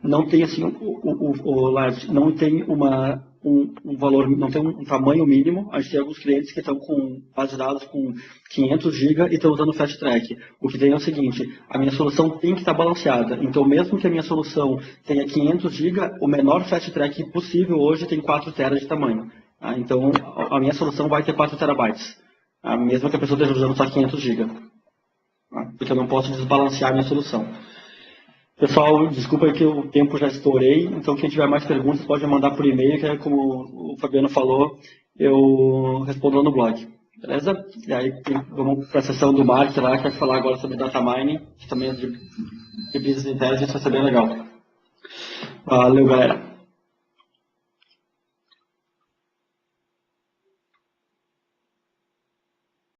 Não tem assim, o Large não tem um valor, não tem um tamanho mínimo. A gente tem alguns clientes que estão com base de dados com 500 GB e estão usando Fast Track. O que tem é o seguinte: a minha solução tem que estar balanceada. Então, mesmo que a minha solução tenha 500 GB, o menor Fast Track possível hoje tem 4 TB de tamanho. Então, a minha solução vai ter 4 terabytes, mesmo que a pessoa esteja usando só 500 GB, porque eu não posso desbalancear a minha solução. Pessoal, desculpa aí que o tempo já estourei, então quem tiver mais perguntas pode mandar por e-mail, que é como o Fabiano falou, eu respondo lá no blog. Beleza? E aí vamos para a sessão do Mark lá, que vai falar agora sobre data mining, que também é de business intelligence, vai ser bem legal. Valeu, galera.